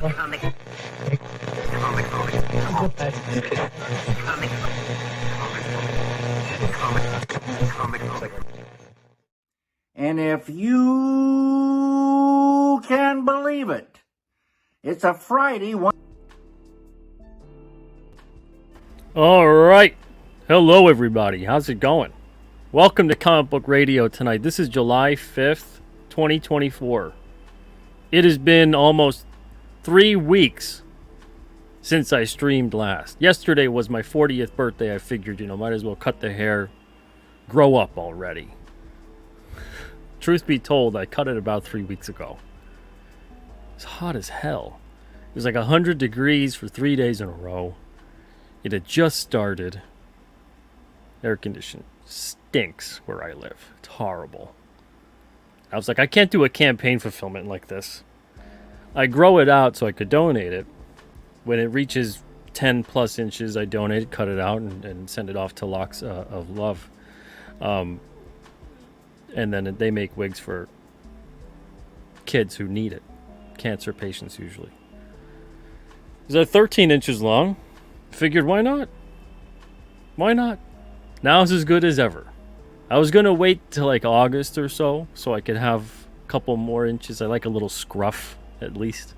And if you can believe it, it's a Friday. All right. Hello, everybody. How's it going? Welcome to Comic Book Radio tonight. This is July 5th, 2024. It has been almost 3 weeks since I streamed last. Yesterday was my 40th birthday. I figured, might as well cut the hair, grow up already. Truth be told, I cut it about 3 weeks ago. It's hot as hell. It was like 100 degrees for 3 days in a row. It had just started. Air conditioning stinks where I live. It's horrible. I was like, I can't do a campaign fulfillment like this. I grow it out so I could donate it. When it reaches 10 plus inches, I donate it, cut it out, and send it off to Locks of Love. And then they make wigs for kids who need it. Cancer patients, usually. They're 13 inches long. Figured, why not? Why not? Now it's as good as ever. I was going to wait till like August or so I could have a couple more inches. I like a little scruff, at least.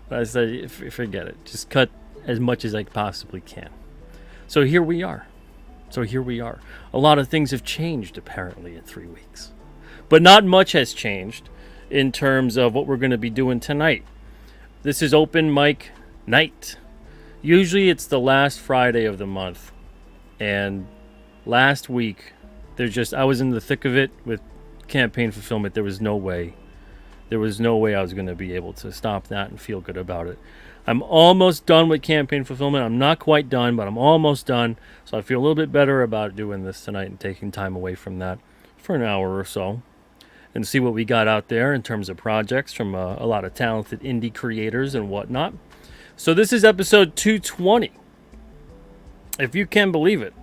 But I said, forget it. Just cut as much as I possibly can. So here we are. A lot of things have changed, apparently, in 3 weeks. But not much has changed in terms of what we're going to be doing tonight. This is open mic night. Usually it's the last Friday of the month. And last week, I was in the thick of it with campaign fulfillment. There was no way I was going to be able to stop that and feel good about it. I'm almost done with campaign fulfillment. I'm not quite done, but I'm almost done. So I feel a little bit better about doing this tonight and taking time away from that for an hour or so and see what we got out there in terms of projects from a lot of talented indie creators and whatnot. So this is episode 220, if you can believe it.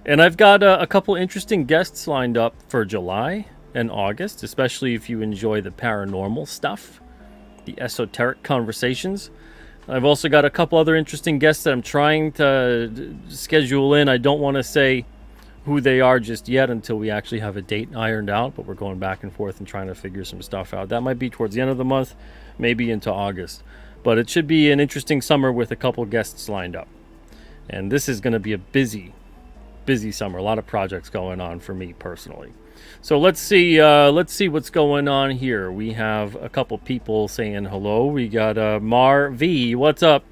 And I've got a couple interesting guests lined up for July and August, especially if you enjoy the paranormal stuff, the esoteric conversations. I've also got a couple other interesting guests that I'm trying to schedule in. I don't want to say who they are just yet until we actually have a date ironed out, but we're going back and forth and trying to figure some stuff out. That might be towards the end of the month, maybe into August. But it should be an interesting summer with a couple guests lined up. And this is going to be a busy summer. A lot of projects going on for me personally. So let's see what's going on here. We have a couple people saying hello. We got Mar V. What's up?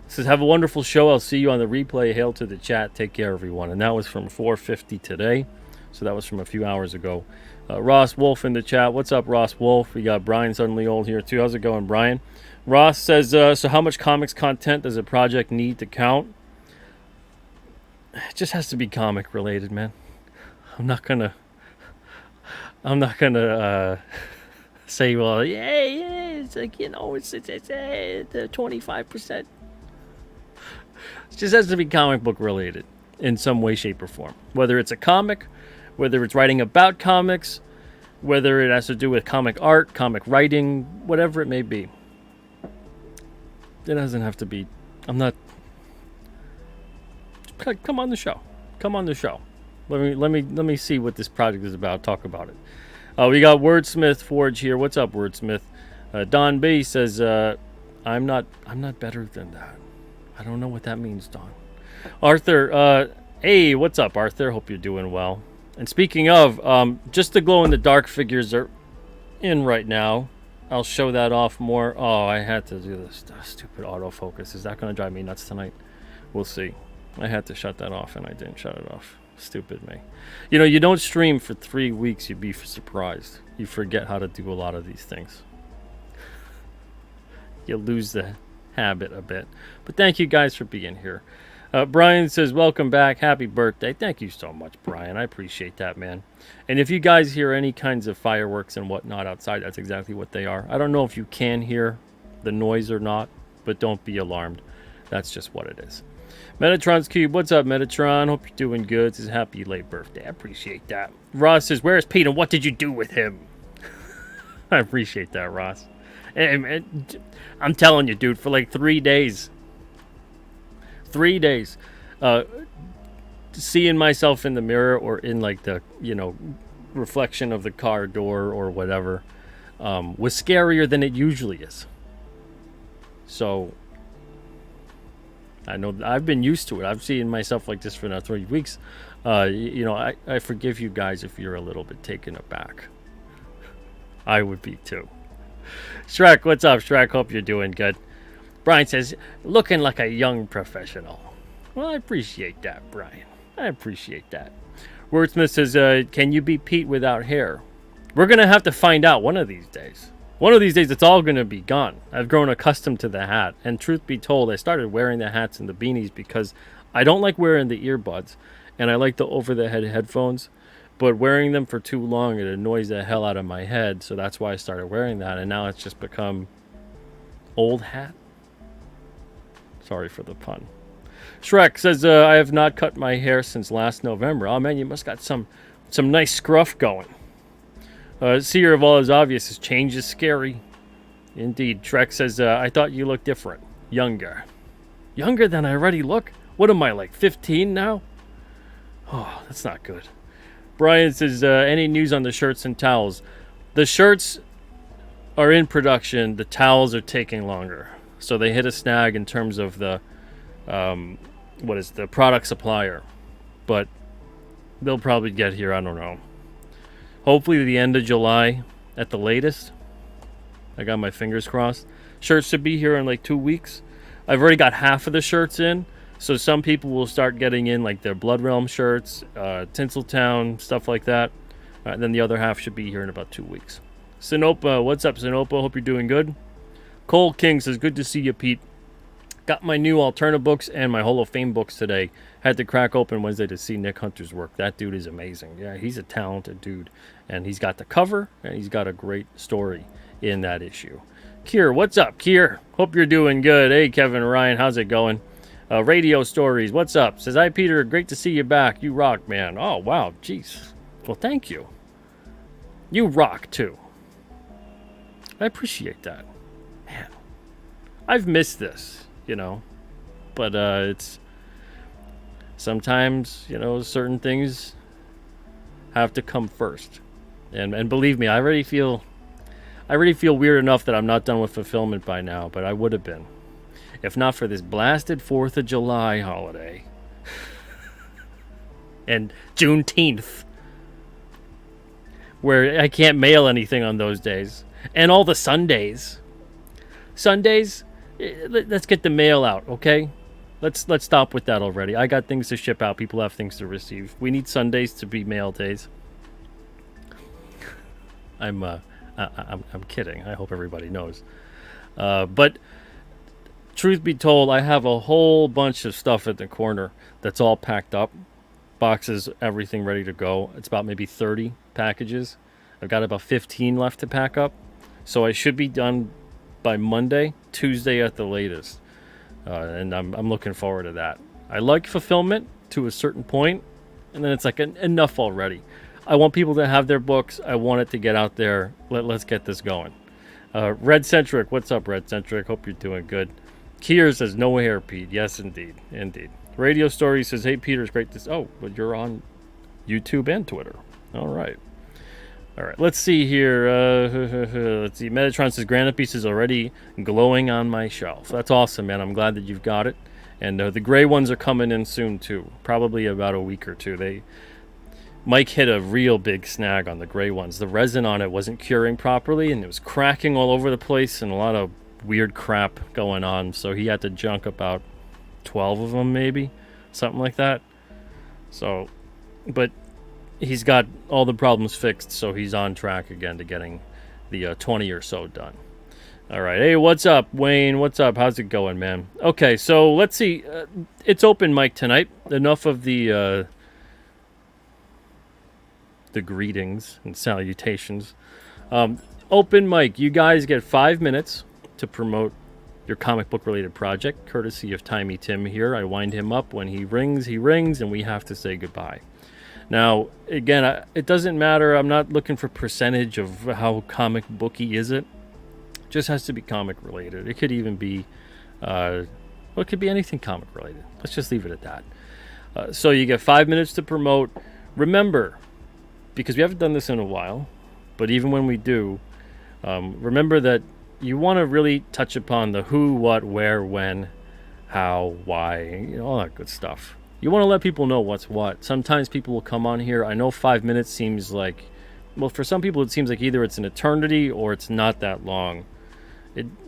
Says, have a wonderful show. I'll see you on the replay. Hail to the chat. Take care, everyone. And that was from 4:50 today. So that was from a few hours ago. Ross Wolf in the chat. What's up, Ross Wolf? We got Brian Suddenly Old here too. How's it going, Brian? Ross says, so how much comics content does a project need to count? It just has to be comic related, man. I'm not gonna say, well, yeah, it's like, it's 25%. It just has to be comic book related in some way, shape, or form. Whether it's a comic, whether it's writing about comics, whether it has to do with comic art, comic writing, whatever it may be. It doesn't have to be. Come on the show. Let me see what this project is about. Talk about it. We got Wordsmith Forge here. What's up, Wordsmith? Don B says, I'm not better than that. I don't know what that means, Don. Arthur, hey, what's up, Arthur? Hope you're doing well. And speaking of, just the glow in the dark figures are in right now. I'll show that off more. Oh, I had to do this stupid autofocus. Is that going to drive me nuts tonight? We'll see. I had to shut that off, and I didn't shut it off. Stupid me. You don't stream for 3 weeks, you'd be surprised. You forget how to do a lot of these things. You lose the habit a bit. But thank you guys for being here. Brian says, welcome back. Happy birthday. Thank you so much, Brian. I appreciate that, man. And if you guys hear any kinds of fireworks and whatnot outside, that's exactly what they are. I don't know if you can hear the noise or not, but don't be alarmed. That's just what it is. Metatron's Cube, what's up, Metatron? Hope you're doing good. Says, happy late birthday. I appreciate that. Ross says, where's Pete and what did you do with him? I appreciate that, Ross. I'm telling you, dude, for like 3 days. 3 days. Seeing myself in the mirror or in like the, reflection of the car door or whatever was scarier than it usually is. So I know I've been used to it. I've seen myself like this for now 3 weeks. I forgive you guys if you're a little bit taken aback. I would be too. Shrek, what's up, Shrek? Hope you're doing good. Brian says, looking like a young professional. Well, I appreciate that, Brian. I appreciate that. Wordsmith says, can you be Pete without hair? We're going to have to find out one of these days. One of these days, it's all going to be gone. I've grown accustomed to the hat. And truth be told, I started wearing the hats and the beanies because I don't like wearing the earbuds. And I like the over-the-head headphones. But wearing them for too long, it annoys the hell out of my head. So that's why I started wearing that. And now it's just become old hat. Sorry for the pun. Shrek says, I have not cut my hair since last November. Oh, man, you must got some nice scruff going. Seer of all is obvious. Is change is scary. Indeed. Shrek says, I thought you looked different. Younger. Younger than I already look? What am I, like 15 now? Oh, that's not good. Brian says, any news on the shirts and towels? The shirts are in production. The towels are taking longer. So they hit a snag in terms of the the product supplier. But they'll probably get here, I don't know. Hopefully the end of July at the latest. I got my fingers crossed. Shirts should be here in like 2 weeks. I've already got half of the shirts in. So some people will start getting in like their Blood Realm shirts, Tinseltown, stuff like that. And then the other half should be here in about 2 weeks. Sinopa, what's up, Sinopa? Hope you're doing good. Cole King says, good to see you, Pete. Got my new Alterna books and my Hall of Fame books today. Had to crack open Wednesday to see Nick Hunter's work. That dude is amazing. Yeah, he's a talented dude. And he's got the cover, and he's got a great story in that issue. Kier, what's up, Kier? Hope you're doing good. Hey, Kevin Ryan, how's it going? Radio Stories, what's up? Says, hi, Peter. Great to see you back. You rock, man. Oh, wow. Jeez. Well, thank you. You rock, too. I appreciate that. Man, I've missed this. But it's sometimes, certain things have to come first. And believe me, I already feel weird enough that I'm not done with fulfillment by now, but I would have been. If not for this blasted 4th of July holiday. And Juneteenth. Where I can't mail anything on those days. And all the Sundays. Sundays, let's get the mail out, okay? Let's stop with that already. I got things to ship out. People have things to receive. We need Sundays to be mail days. I'm kidding. I hope everybody knows. But truth be told, I have a whole bunch of stuff in the corner that's all packed up. Boxes, everything ready to go. It's about maybe 30 packages. I've got about 15 left to pack up. So I should be done by Monday, Tuesday at the latest. And I'm looking forward to that. I like fulfillment to a certain point, and then it's like enough already. I want people to have their books. I want it to get out there. Let's get this going. Red Centric, what's up, Red Centric? Hope you're doing good. Kier says, no hair, Pete. Yes, indeed. Indeed. Radio Story says, hey, Peter, it's great to... Oh, but you're on YouTube and Twitter. All right. Let's see here. Let's see. Metatron says, Granite Piece is already glowing on my shelf. That's awesome, man. I'm glad that you've got it. And the gray ones are coming in soon, too. Probably about a week or two. Mike hit a real big snag on the gray ones. The resin on it wasn't curing properly, and it was cracking all over the place and a lot of weird crap going on. So he had to junk about 12 of them, maybe. Something like that. So, but... he's got all the problems fixed, so he's on track again to getting the 20 or so done. All right. Hey, what's up, Wayne? What's up? How's it going, man? Okay, so let's see. It's open mic tonight. Enough of the greetings and salutations. Open mic. You guys get 5 minutes to promote your comic book related project, courtesy of Timey Tim here. I wind him up. When he rings, and we have to say goodbye. Now, again, it doesn't matter. I'm not looking for percentage of how comic booky is it. Just has to be comic related. It could even be, well, it could be anything comic related. Let's just leave it at that. So you get 5 minutes to promote. Remember, because we haven't done this in a while, but even when we do, remember that you want to really touch upon the who, what, where, when, how, why, all that good stuff. You want to let people know what's what. Sometimes people will come on here. I know 5 minutes seems like, well, for some people it seems like either it's an eternity or it's not that long.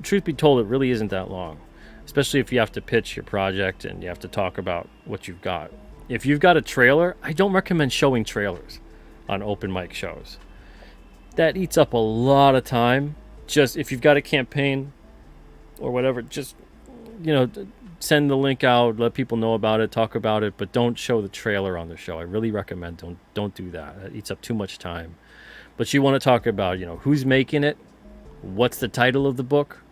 Truth be told, it really isn't that long, especially if you have to pitch your project and you have to talk about what you've got. If you've got a trailer, I don't recommend showing trailers on open mic shows. That eats up a lot of time. Just if you've got a campaign or whatever, just send the link out, let people know about it, talk about it, but don't show the trailer on the show. I really recommend don't do that. It eats up too much time. But you want to talk about who's making it, what's the title of the book.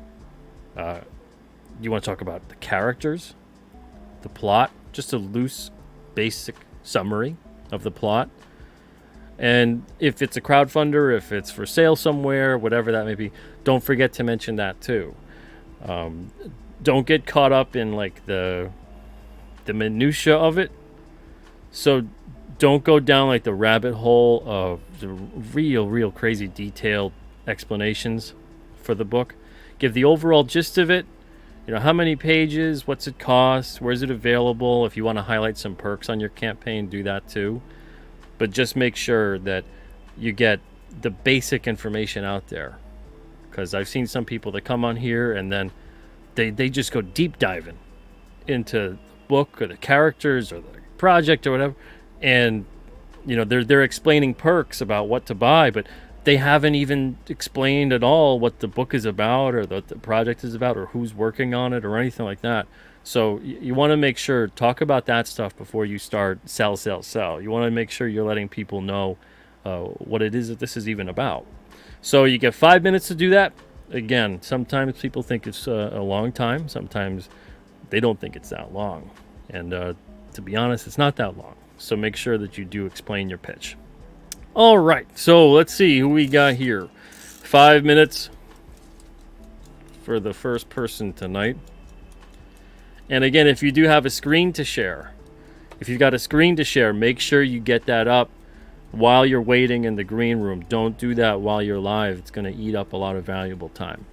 You want to talk about the characters, the plot, just a loose, basic summary of the plot. And if it's a crowdfunder, if it's for sale somewhere, whatever that may be, don't forget to mention that too. Don't get caught up in like the minutia of it. So don't go down like the rabbit hole of the real crazy detailed explanations for the book. Give the overall gist of it. How many pages, what's it cost, where's it available. If you want to highlight some perks on your campaign, do that too. But just make sure that you get the basic information out there. Because I've seen some people that come on here and then they just go deep diving into the book or the characters or the project or whatever. And, they're explaining perks about what to buy, but they haven't even explained at all what the book is about or what the project is about or who's working on it or anything like that. So you want to make sure, talk about that stuff before you start sell. You want to make sure you're letting people know what it is that this is even about. So you get 5 minutes to do that. Again, sometimes people think it's a long time. Sometimes they don't think it's that long. And to be honest, it's not that long. So make sure that you do explain your pitch. All right, so let's see who we got here. 5 minutes for the first person tonight. And again, if you do have a screen to share, if you've got a screen to share, make sure you get that up while you're waiting in the green room. Don't do that while you're live. It's going to eat up a lot of valuable time.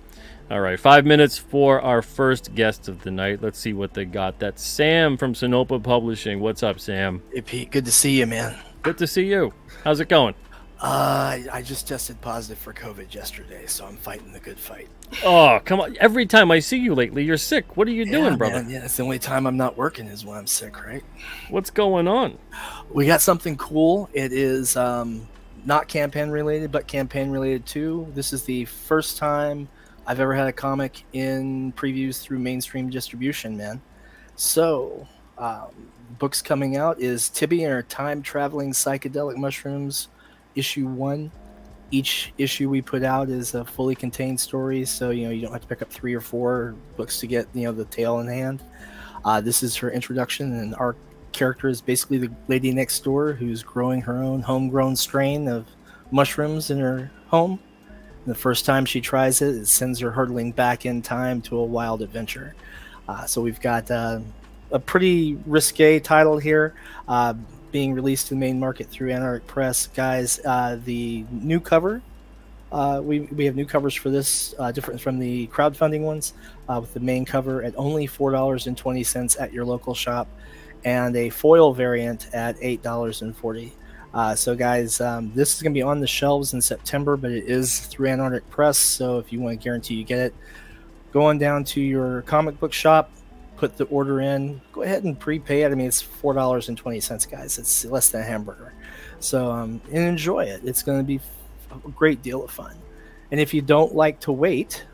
All right, 5 minutes for our first guest of the night. Let's see what they got. That's Sam from Sinopa Publishing. What's up, Sam? Hey, Pete. Good to see you, man. Good to see you. How's it going? I just tested positive for COVID yesterday, so I'm fighting the good fight. Oh, come on. Every time I see you lately, you're sick. What are you doing, brother? Man, yeah, it's the only time I'm not working is when I'm sick, right? What's going on? We got something cool. It is not campaign related, but campaign related too. This is the first time I've ever had a comic in previews through mainstream distribution, man. So, book's coming out is Tibby and Her Time-Traveling Psychedelic Mushrooms, issue 1. Each issue we put out is a fully contained story, so you don't have to pick up 3 or 4 books to get the tale in hand. This is her introduction, and our character is basically the lady next door who's growing her own homegrown strain of mushrooms in her home. And the first time she tries it, it sends her hurtling back in time to a wild adventure. So we've got a pretty risque title here, being released to the main market through Anarchic Press. Guys, the new cover, we have new covers for this, different from the crowdfunding ones, with the main cover at only $4.20 at your local shop, and a foil variant at $8.40. So guys, this is going to be on the shelves in September, but it is through Antarctic Press, so if you want to guarantee you get it, go on down to your comic book shop, put the order in, go ahead and prepay it. I mean, it's $4.20, guys. It's less than a hamburger. So and enjoy it. It's going to be a great deal of fun. And if you don't like to wait...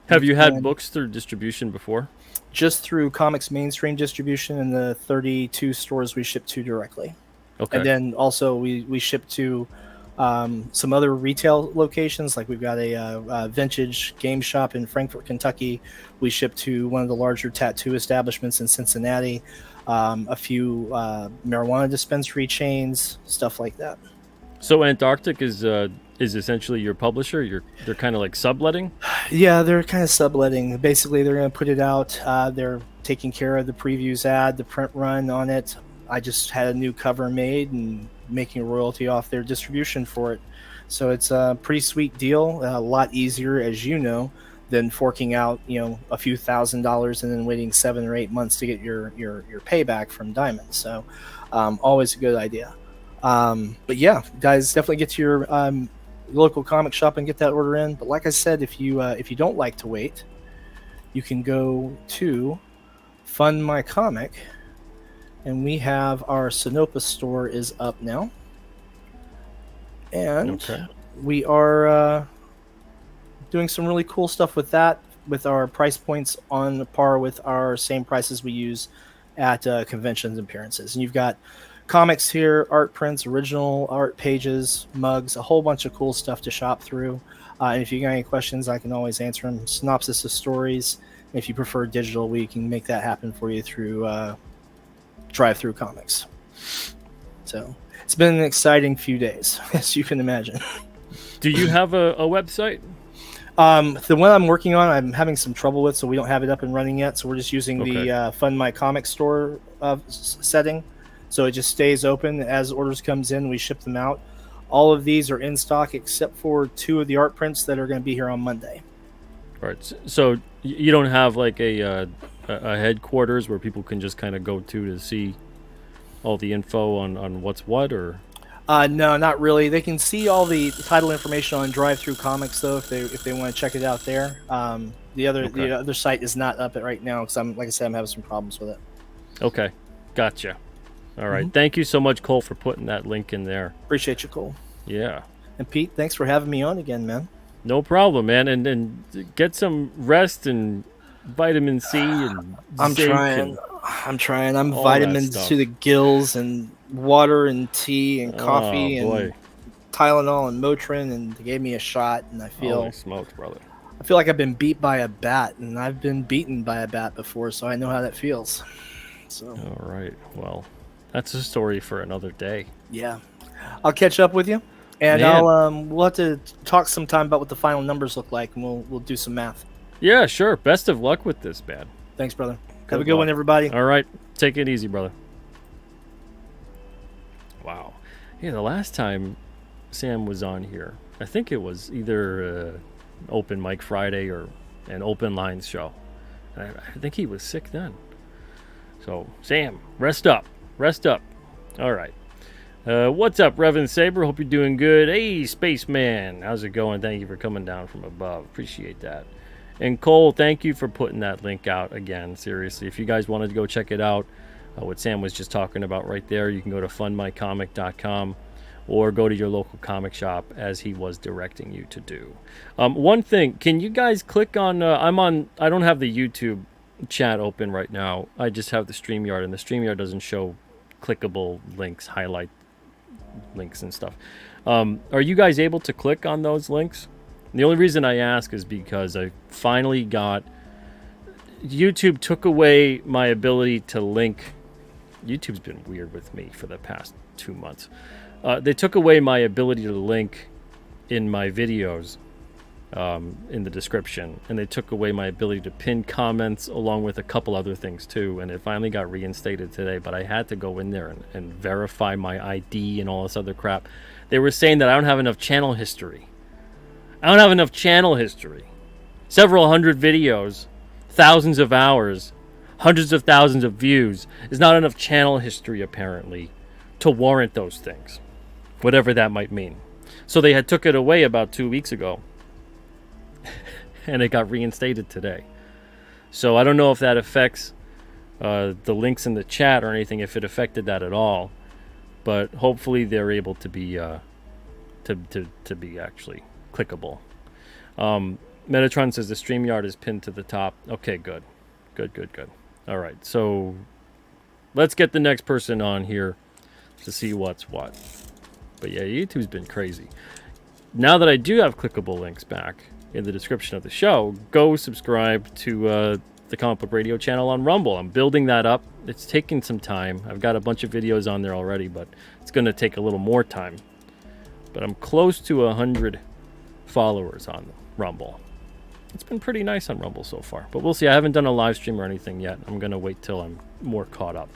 Have you had books through distribution before? Just through Comics mainstream distribution and the 32 stores we ship to directly. Okay. And then also we ship to some other retail locations. Like we've got a vintage game shop in Frankfort, Kentucky. We ship to one of the larger tattoo establishments in Cincinnati. A few marijuana dispensary chains, stuff like that. So Antarctic is is essentially your publisher. They're kind of like subletting. Yeah, they're kind of subletting. Basically, they're going to put it out. They're taking care of the previews ad, the print run on it. I just had a new cover made and making a royalty off their distribution for it. So it's a pretty sweet deal. A lot easier, as you know, than forking out, a few $1,000s and then waiting 7 or 8 months to get your payback from Diamond. So always a good idea. But yeah, guys, definitely get to your local comic shop and get that order in. But like I said, if you don't like to wait, you can go to Fund My Comic, and we have our Sonoma store is up now, and we are doing some really cool stuff with that, with our price points on par with our same prices we use at conventions and appearances. And you've got comics here, art prints, original art pages, mugs, a whole bunch of cool stuff to shop through. And if you got any questions, I can always answer them. Synopsis of stories. If you prefer digital, we can make that happen for you through Drive-Through Comics. So it's been an exciting few days, as you can imagine. Do you have a website? The one I'm working on, I'm having some trouble with, so we don't have it up and running yet. So we're just using the Fund My Comic store setting. So it just stays open. As orders comes in, we ship them out. All of these are in stock except for 2 of the art prints that are going to be here on Monday. All right. So you don't have like a headquarters where people can just kind of go to see all the info on what's what, or? No, not really. They can see all the title information on Drive-Through Comics, though, if they want to check it out there. The other site is not up right now because I'm having some problems with it. Okay, gotcha. All right. Thank you so much, Cole, for putting that link in there. Appreciate you, Cole. Yeah. And Pete, thanks for having me on again, man. No problem, man. And get some rest and vitamin C and I'm trying. I'm vitamins to the gills and water and tea and coffee and Tylenol and Motrin, and they gave me a shot, and I feel holy smokes, brother. I feel like I've been beat by a bat, and I've been beaten by a bat before, so I know how that feels. So all right. Well, that's a story for another day. Yeah. I'll catch up with you, and we'll have to talk sometime about what the final numbers look like, and we'll do some math. Yeah, sure. Best of luck with this, man. Thanks, brother. Have a good one, everybody. All right. Take it easy, brother. Wow. Yeah, the last time Sam was on here, I think it was either Open Mic Friday or an Open Lines show. I think he was sick then. So, Sam, rest up. Rest up. All right. What's up, Reverend Saber? Hope you're doing good. Hey, Spaceman. How's it going? Thank you for coming down from above. Appreciate that. And Cole, thank you for putting that link out again. Seriously, if you guys wanted to go check it out, what Sam was just talking about right there, you can go to fundmycomic.com or go to your local comic shop as he was directing you to do. One thing, can you guys click on, I don't have the YouTube chat open right now. I just have the StreamYard, and the StreamYard doesn't show clickable links, highlight links and stuff. Are you guys able to click on those links? The only reason I ask is because I finally got... YouTube took away my ability to link... YouTube's been weird with me for the past 2 months. They took away my ability to link in my videos in the description, and they took away my ability to pin comments along with a couple other things too, and it finally got reinstated today, but I had to go in there and verify my ID and all this other crap. They were saying that I don't have enough channel history. Several hundred videos, thousands of hours, hundreds of thousands of views is not enough channel history, apparently, to warrant those things, whatever that might mean. So they had took it away about 2 weeks ago, and it got reinstated today. So I don't know if that affects the links in the chat or anything, if it affected that at all, but hopefully they're able to be to be actually clickable. Metatron says the StreamYard is pinned to the top. Okay, good. All right, so let's get the next person on here to see what's what. But yeah, YouTube's been crazy. Now that I do have clickable links back in the description of the show, go subscribe to the Comic Book Radio channel on Rumble. I'm building that up. It's taking some time. I've got a bunch of videos on there already, but it's going to take a little more time. but I'm close to 100 followers on Rumble. It's been pretty nice on Rumble so far, but we'll see. I haven't done a live stream or anything yet. I'm going to wait till I'm more caught up.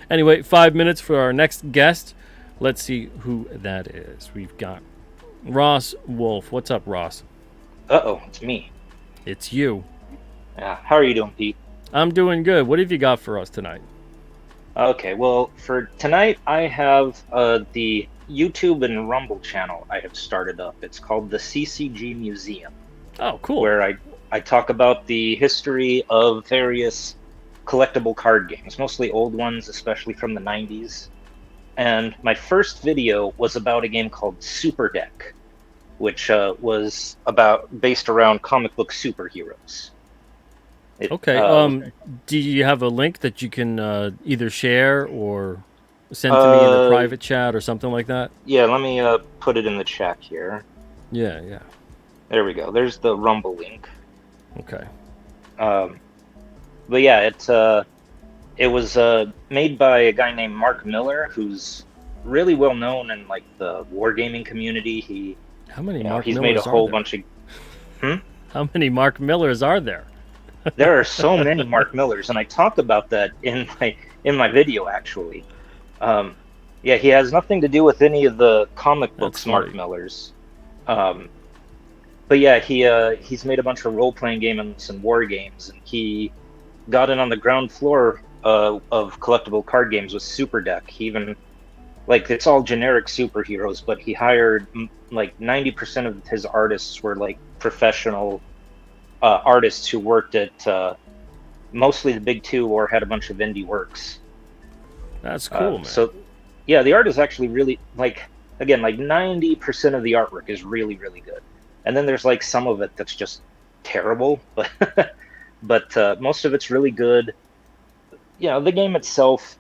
Anyway, 5 minutes for our next guest. Let's see who that is. We've got Ross Wolf. What's up, Ross? Uh-oh, it's me. It's you. Yeah, how are you doing, Pete? I'm doing good. What have you got for us tonight? Okay, well, for tonight, I have the YouTube and Rumble channel I have started up. It's called the CCG Museum. Oh, cool. Where I talk about the history of various collectible card games, mostly old ones, especially from the 90s. And my first video was about a game called Super Deck, which was based around comic book superheroes. Okay. Do you have a link that you can either share or send to me in the private chat or something like that? Yeah, let me put it in the chat here. Yeah. There we go. There's the Rumble link. Okay. But yeah, it was made by a guy named Mark Miller, who's really well known in like the wargaming community. How many Mark Millers made a whole bunch of. How many Mark Millers are there? There are so many Mark Millers, and I talk about that in my video actually. Yeah, he has nothing to do with any of the comic books Mark Millers. But yeah, he's made a bunch of role-playing games and war games, and he got in on the ground floor of collectible card games with Super Deck. He even, like, it's all generic superheroes, but he hired, like, 90% of his artists were, like, professional artists who worked at mostly the big two or had a bunch of indie works. That's cool, man. So, yeah, the art is actually really, like, again, like 90% of the artwork is really, really good. And then there's like some of it that's just terrible, but most of it's really good. You know, the game itself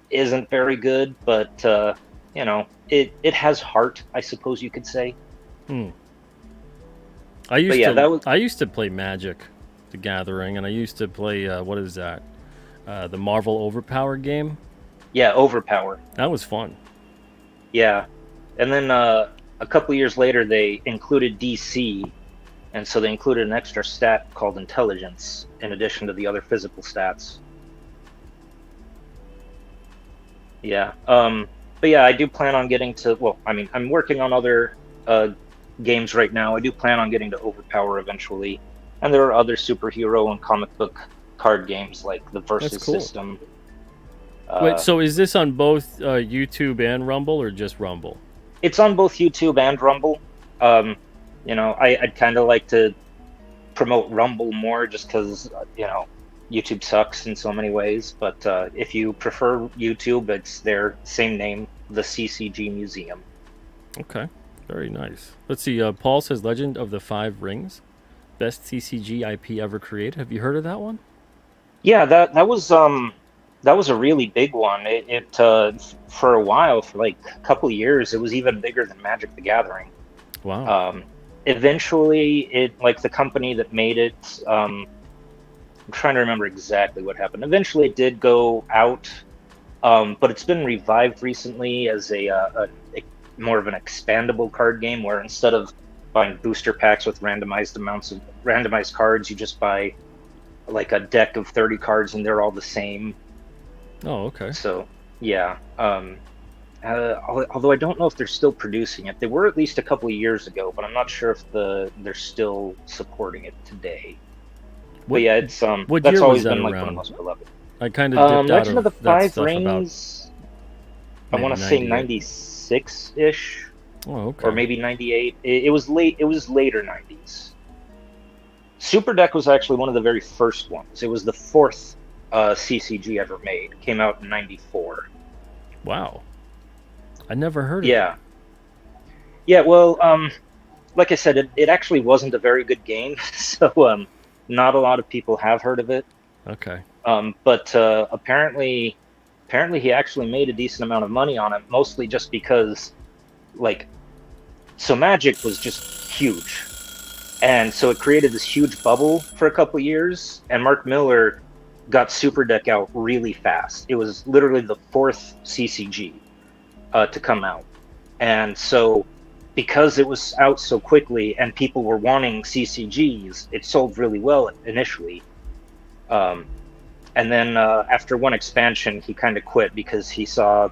isn't very good, but you know, it has heart, I suppose you could say. I used to play Magic: The Gathering, and I used to play what is that? The Marvel Overpower game. Yeah, Overpower. That was fun. Yeah, and then a couple years later, they included DC, and so they included an extra stat called Intelligence in addition to the other physical stats. Yeah, but yeah, I do plan on getting to. Well, I mean, I'm working on other games right now. I do plan on getting to Overpower eventually, and there are other superhero and comic book card games like the Versus system. Wait, so is this on both YouTube and Rumble, or just Rumble? It's on both YouTube and Rumble. You know, I'd kind of like to promote Rumble more just because, you know, YouTube sucks in so many ways. But if you prefer YouTube, it's their same name, the CCG Museum. Okay, very nice. Let's see. Paul says Legend of the Five Rings, best CCG IP ever created. Have you heard of that one? Yeah, that was a really big one. It for a while, for like a couple of years, it was even bigger than Magic: The Gathering. Wow. Eventually, like the company that made it, I'm trying to remember exactly what happened. Eventually, it did go out, but it's been revived recently as a more of an expandable card game, where instead of buying booster packs with randomized amounts of randomized cards, you just buy like a deck of 30 cards, and they're all the same. Oh, okay. So, yeah. Although I don't know if they're still producing it. They were at least a couple of years ago, but I'm not sure if they're still supporting it today. But yeah, it's what that's year always was that been like around? one of the most beloved. I kind of dipped Legend out of the that Five stuff Rings. about I want to say 96-ish. Oh, okay. Or maybe 98. It was late. It was later 90s. Super Deck was actually one of the very first ones. It was the fourth CCG ever made. It came out in 94. Wow. I never heard of it. Yeah. Yeah, well, like I said, it actually wasn't a very good game, so not a lot of people have heard of it. Okay. But apparently he actually made a decent amount of money on it, mostly just because, like, so Magic was just huge. And so it created this huge bubble for a couple of years, and Mark Miller got Super Deck out really fast. It was literally the fourth CCG to come out. And so because it was out so quickly and people were wanting CCGs, it sold really well initially. And then after one expansion, he kind of quit because he saw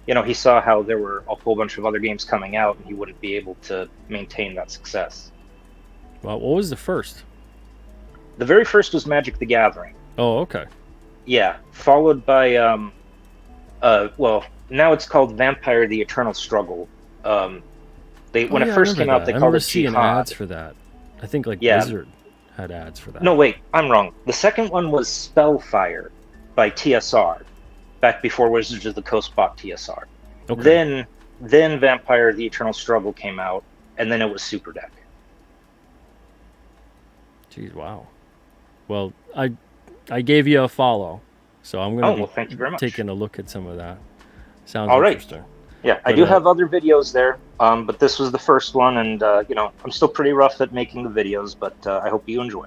how there were a whole bunch of other games coming out and he wouldn't be able to maintain that success. Well, what was the first? The very first was Magic the Gathering. Oh, okay. Yeah, followed by well, now it's called Vampire: The Eternal Struggle. When it first came out, they called it seeing Jihad. ads for that. I think like Yeah. Blizzard had ads for that. No, wait, I'm wrong. The second one was Spellfire by TSR, back before Wizards of the Coast bought TSR. Okay. Then Vampire: The Eternal Struggle came out, and then it was Super Deck. Jeez, wow. Well, I gave you a follow, so I'm going to thank you very much. taking a look at some of that. Sounds All right. interesting. Yeah, I do have other videos there, but this was the first one, and I'm still pretty rough at making the videos, but I hope you enjoy.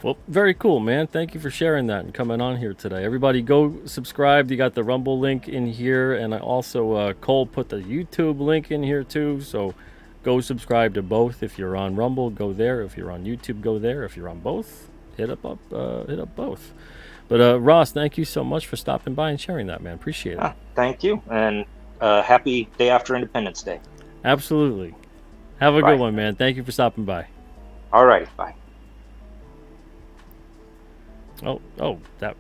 Well, very cool, man. Thank you for sharing that and coming on here today. Everybody go subscribe. You got the Rumble link in here, and I also, Cole put the YouTube link in here too, so go subscribe to both. If you're on Rumble, go there. If you're on YouTube, go there. If you're on both, hit up both. But Ross, thank you so much for stopping by and sharing that, man. Appreciate it. Thank you, and happy day after Independence Day. Absolutely. Have a Bye. good one, man. Thank you for stopping by. All right, bye. Oh, that.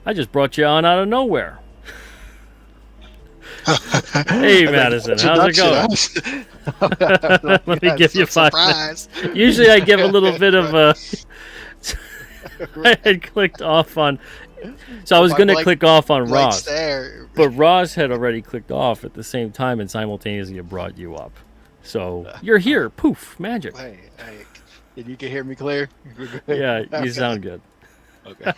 I just brought you on out of nowhere. Hey, Madison, how's it going? Let me give you 5 minutes. Usually I give a little bit of a... I had clicked off on... So I was going to click off on Ross. But Ross had already clicked off at the same time and simultaneously it brought you up. So you're here. Poof. Magic. Hey, and you can hear me clear? Yeah, you sound good. Okay.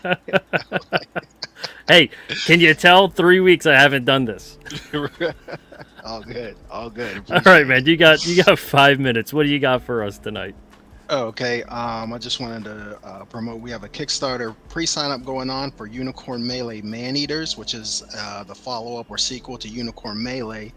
Hey, can you tell 3 weeks I haven't done this? All good. All right, man. You got 5 minutes. What do you got for us tonight? Okay. I just wanted to promote. We have a Kickstarter pre-sign up going on for Unicorn Melee Maneaters, which is the follow-up or sequel to Unicorn Melee,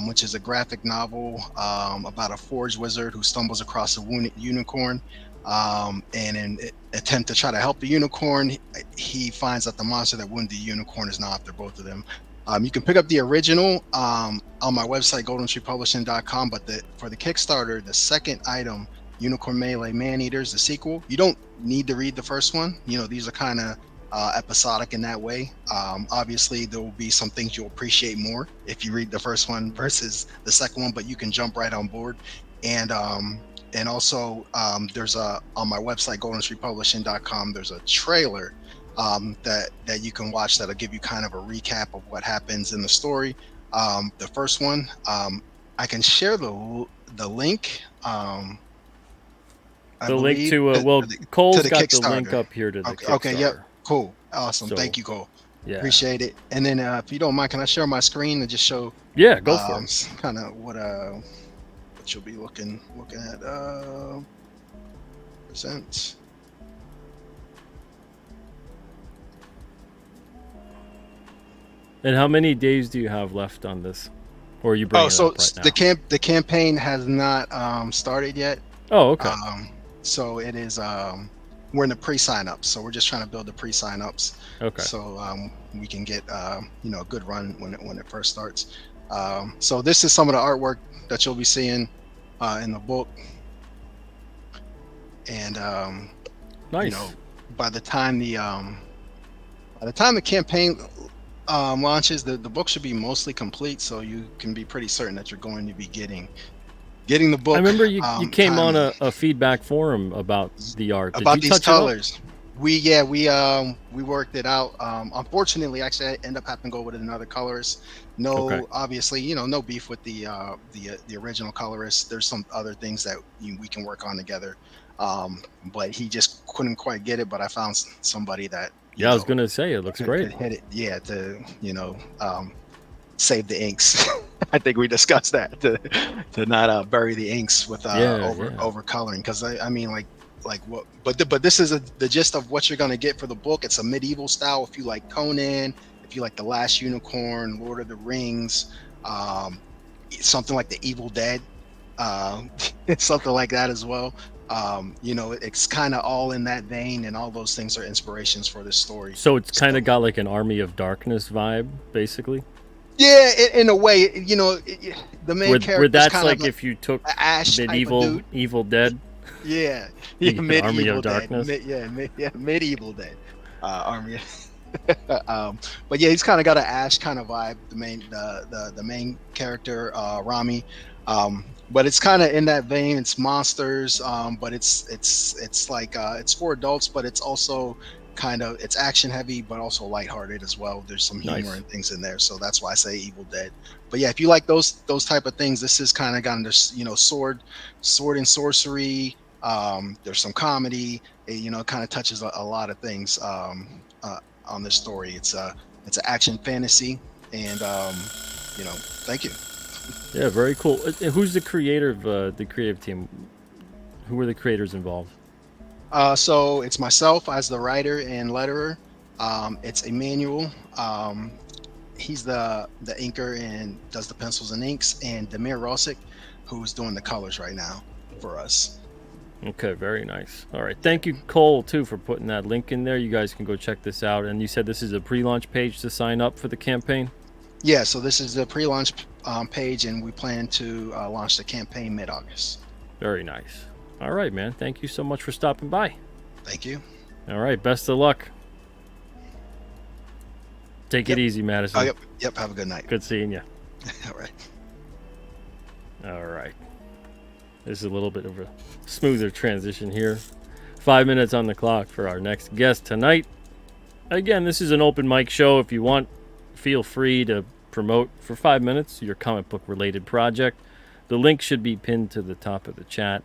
which is a graphic novel about a forge wizard who stumbles across a wounded unicorn. And in an attempt to try to help the unicorn, he finds that the monster that wounded the unicorn is now after both of them. You can pick up the original on my website, goldentreepublishing.com, but for the Kickstarter, the second item, Unicorn Melee Maneaters, the sequel, you don't need to read the first one. These are kind of episodic in that way. Obviously, there will be some things you'll appreciate more if you read the first one versus the second one, but you can jump right on board. And also, there's on my website, goldentreepublishing.com, there's a trailer that you can watch that'll give you kind of a recap of what happens in the story. The first one, I can share the link. Link to Cole's to got the link up here to the Kickstarter. Okay, yep, cool, awesome. So, thank you, Cole. Yeah, appreciate it. And then if you don't mind, can I share my screen and just show? Yeah, go for it. Kind of what you'll be looking at. Present. And how many days do you have left on this? Or are you bringing it up right now? The campaign has not started yet. Oh, okay. So it is. We're in the pre-sign ups, so we're just trying to build the pre-sign ups. Okay. So we can get a good run when it first starts. So this is some of the artwork that you'll be seeing in the book, and nice. By the time the campaign launches, the book should be mostly complete, so you can be pretty certain that you're going to be getting the book. I remember you came on a feedback forum about the art. About these colors. We worked it out. Unfortunately, actually, I ended up having to go with another colorist. Obviously, no beef with the original colorist. There's some other things that we can work on together. But he just couldn't quite get it. But I found somebody that. I was gonna say it looks great. Hit it, yeah. To save the inks. I think we discussed that to not bury the inks with over coloring, because I mean like what, but this is the gist of what you're gonna get for the book. It's a medieval style. If you like Conan, if you like The Last Unicorn, Lord of the Rings, something like the Evil Dead, something like that as well. It's kind of all in that vein, and all those things are inspirations for this story. So it's kind of got like an Army of Darkness vibe, basically. Yeah, in a way, the main character where that's kind like of if you took Ash medieval Evil Dead. Yeah, Army medieval of Dead. Darkness. Medieval Dead. Army. But yeah, he's kind of got an Ash kind of vibe. The main character, Rami. But it's kind of in that vein. It's monsters, but it's like it's for adults, but it's also it's action heavy, but also lighthearted as well. There's some humor Nice. and things in there, so that's why I say Evil Dead. But yeah, if you like those type of things, this is kind of got into sword and sorcery. There's some comedy. It kind of touches a lot of things on this story. It's an action fantasy, and thank you. Yeah, very cool. Who's the creator of the creative team? Who were the creators involved? So it's myself as the writer and letterer. It's Emmanuel. He's the inker and does the pencils and inks, and Demir Rosic, who's doing the colors right now for us. Okay, very nice. All right, thank you, Cole, too, for putting that link in there. You guys can go check this out. And you said this is a pre-launch page to sign up for the campaign? Yeah, so this is the pre-launch page, and we plan to launch the campaign mid-August. Very nice. All right, man. Thank you so much for stopping by. Thank you. All right, best of luck. Take it easy, Madison. Oh, yep. Have a good night. Good seeing you. All right. All right. This is a little bit of a smoother transition here. 5 minutes on the clock for our next guest tonight. Again, this is an open mic show. If you want, feel free to promote for 5 minutes your comic book related project. The link should be pinned to the top of the chat.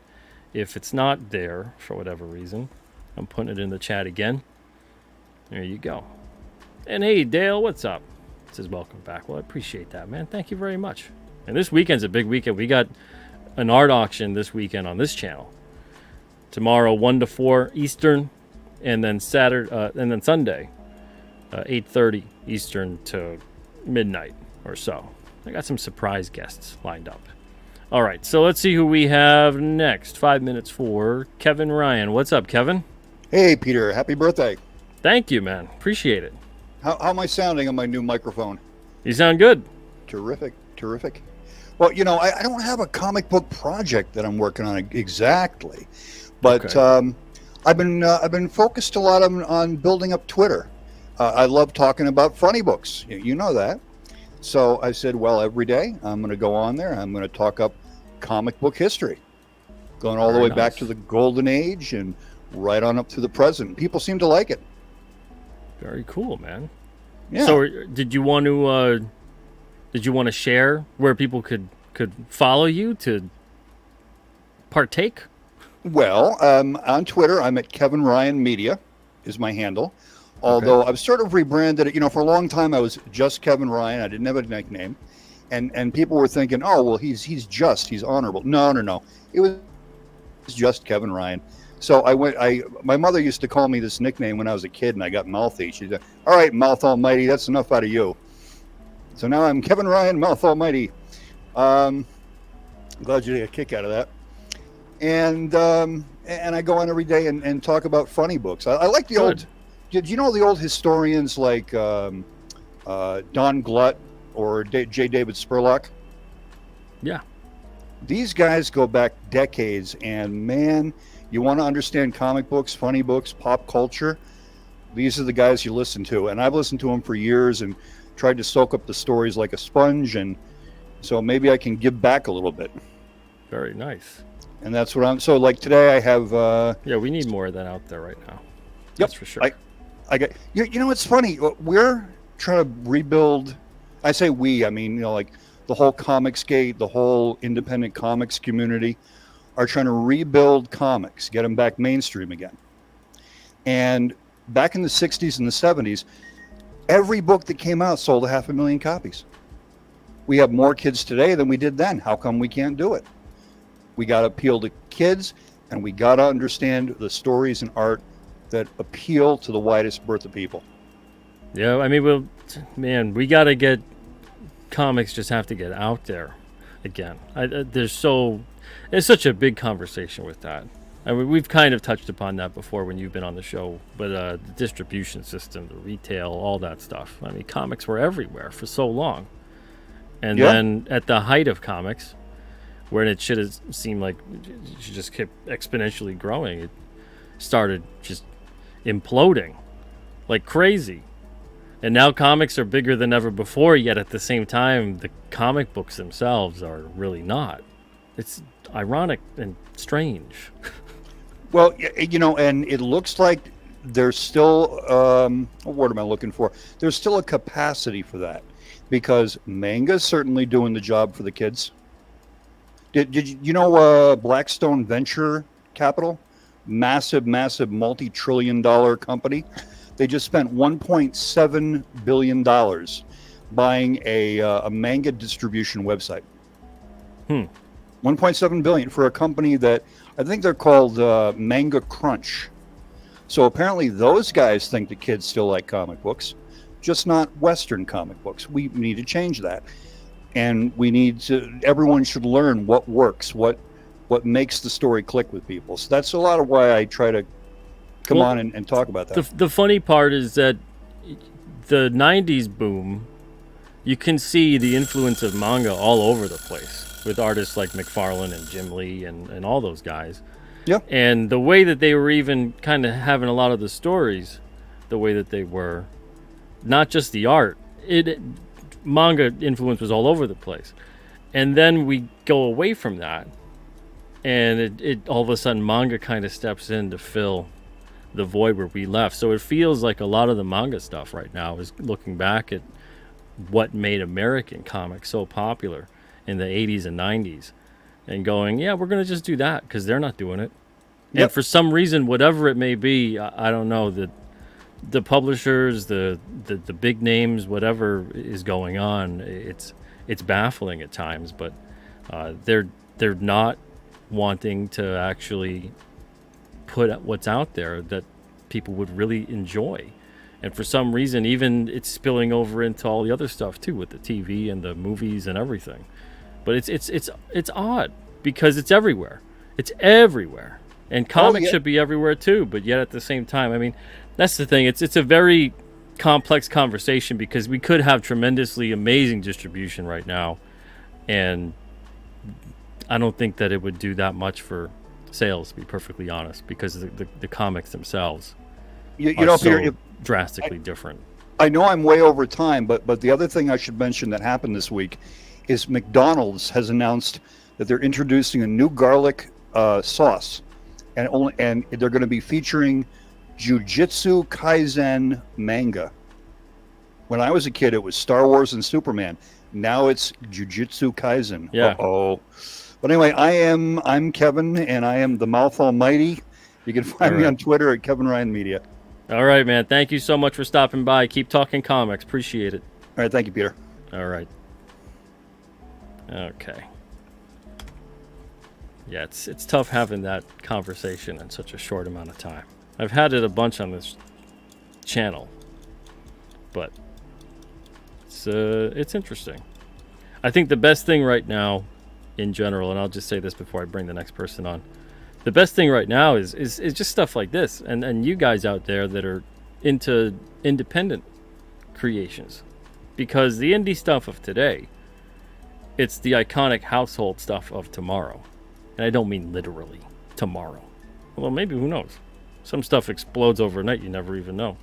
If it's not there for whatever reason, I'm putting it in the chat again. There you go. And hey, Dale, what's up? It says welcome back. Well, I appreciate that, man. Thank you very much. And this weekend's a big weekend. We got an art auction this weekend on this channel. Tomorrow, 1 to 4 Eastern, and then Sunday, 8:30 Eastern to midnight or so. I got some surprise guests lined up. All right, so let's see who we have next. 5 minutes for Kevin Ryan. What's up, Kevin? Hey, Peter. Happy birthday. Thank you, man. Appreciate it. How am I sounding on my new microphone? You sound good. Terrific. Well, I don't have a comic book project that I'm working on exactly, but Okay. I've been focused a lot on building up Twitter. I love talking about funny books. You know that. So I said, well, every day I'm going to go on there. I'm going to talk up comic book history, going all the way back to the golden age and right on up to the present. People seem to like it. Very cool, man. Yeah. So, did you want to share where people could follow you to partake? Well, on Twitter, I'm at Kevin Ryan Media, is my handle. Although I've sort of rebranded it. For a long time I was just Kevin Ryan. I didn't have a nickname, and people were thinking, oh well, he's honorable. No. It was just Kevin Ryan. So my mother used to call me this nickname when I was a kid, and I got mouthy. She said, "All right, Mouth Almighty, that's enough out of you." So now I'm Kevin Ryan, Mouth Almighty. I'm glad you get a kick out of that. And I go on every day and talk about funny books. I like the old. Did you know the old historians like Don Glutt or J. David Spurlock? Yeah. These guys go back decades, and man, you want to understand comic books, funny books, pop culture, these are the guys you listen to. And I've listened to them for years and tried to soak up the stories like a sponge, and so maybe I can give back a little bit. Very nice. And that's what I'm. So like today I have. Yeah, we need more of that out there right now. Yep, that's for sure. I got. It's funny. We're trying to rebuild. I say we. I mean, like the whole Comicsgate, the whole independent comics community are trying to rebuild comics, get them back mainstream again. And back in the 60s and the 70s, every book that came out sold 500,000 copies. We have more kids today than we did then. How come we can't do it? We got to appeal to kids, and we got to understand the stories and art that appeal to the widest berth of people. Yeah, I mean, we got to get comics, just have to get out there. again. It's such a big conversation with that. I mean, we've kind of touched upon that before when you've been on the show, but the distribution system, the retail, all that stuff. I mean, comics were everywhere for so long. And then at the height of comics, when it should have seemed like it just kept exponentially growing, it started just imploding like crazy. And now comics are bigger than ever before, yet at the same time, the comic books themselves are really not. It's ironic and strange. Well, and it looks like there's still, what word am I looking for? There's still a capacity for that, because manga's certainly doing the job for the kids. Did you know Blackstone Venture Capital? Massive multi-trillion-dollar company. They just spent $1.7 billion buying a manga distribution website. 1.7 billion for a company that I think they're called Manga Crunch. So apparently those guys think the kids still like comic books, just not Western comic books. We need to change that. And everyone should learn what works, what makes the story click with people. So that's a lot of why I try to come on and talk about that. The funny part is that the 90s boom, you can see the influence of manga all over the place with artists like McFarlane and Jim Lee and all those guys. Yep. And the way that they were even kind of having a lot of the stories, the way that they were, not just the art, manga influence was all over the place. And then we go away from that, and it all of a sudden manga kind of steps in to fill the void where we left. So it feels like a lot of the manga stuff right now is looking back at what made American comics so popular in the 80s and 90s and going, yeah, we're going to just do that because they're not doing it. Yep. And for some reason, whatever it may be, I don't know, the publishers, the big names, whatever is going on, it's baffling at times, but they're not wanting to actually put what's out there that people would really enjoy. And for some reason, even it's spilling over into all the other stuff too, with the TV and the movies and everything. But it's odd because it's everywhere. It's everywhere, and comics should be everywhere too. But yet at the same time, I mean, that's the thing. It's a very complex conversation because we could have tremendously amazing distribution right now, and I don't think that it would do that much for sales, to be perfectly honest, because the comics themselves are so drastically different. I know I'm way over time, but the other thing I should mention that happened this week is McDonald's has announced that they're introducing a new garlic sauce, and they're going to be featuring Jujutsu Kaisen manga. When I was a kid, it was Star Wars and Superman. Now it's Jujutsu Kaisen. Yeah. Uh-oh. But anyway, I'm Kevin, and I am the Mouth Almighty. You can find me on Twitter at Kevin Ryan Media. All right, man. Thank you so much for stopping by. Keep talking comics. Appreciate it. All right. Thank you, Peter. All right. Okay. Yeah, it's tough having that conversation in such a short amount of time. I've had it a bunch on this channel, but it's interesting. I think the best thing right now, in general, and I'll just say this before I bring the next person on, the best thing right now is just stuff like this, and you guys out there that are into independent creations, because the indie stuff of today, it's the iconic household stuff of tomorrow. And I don't mean literally tomorrow. Well, maybe, who knows? Some stuff explodes overnight, you never even know.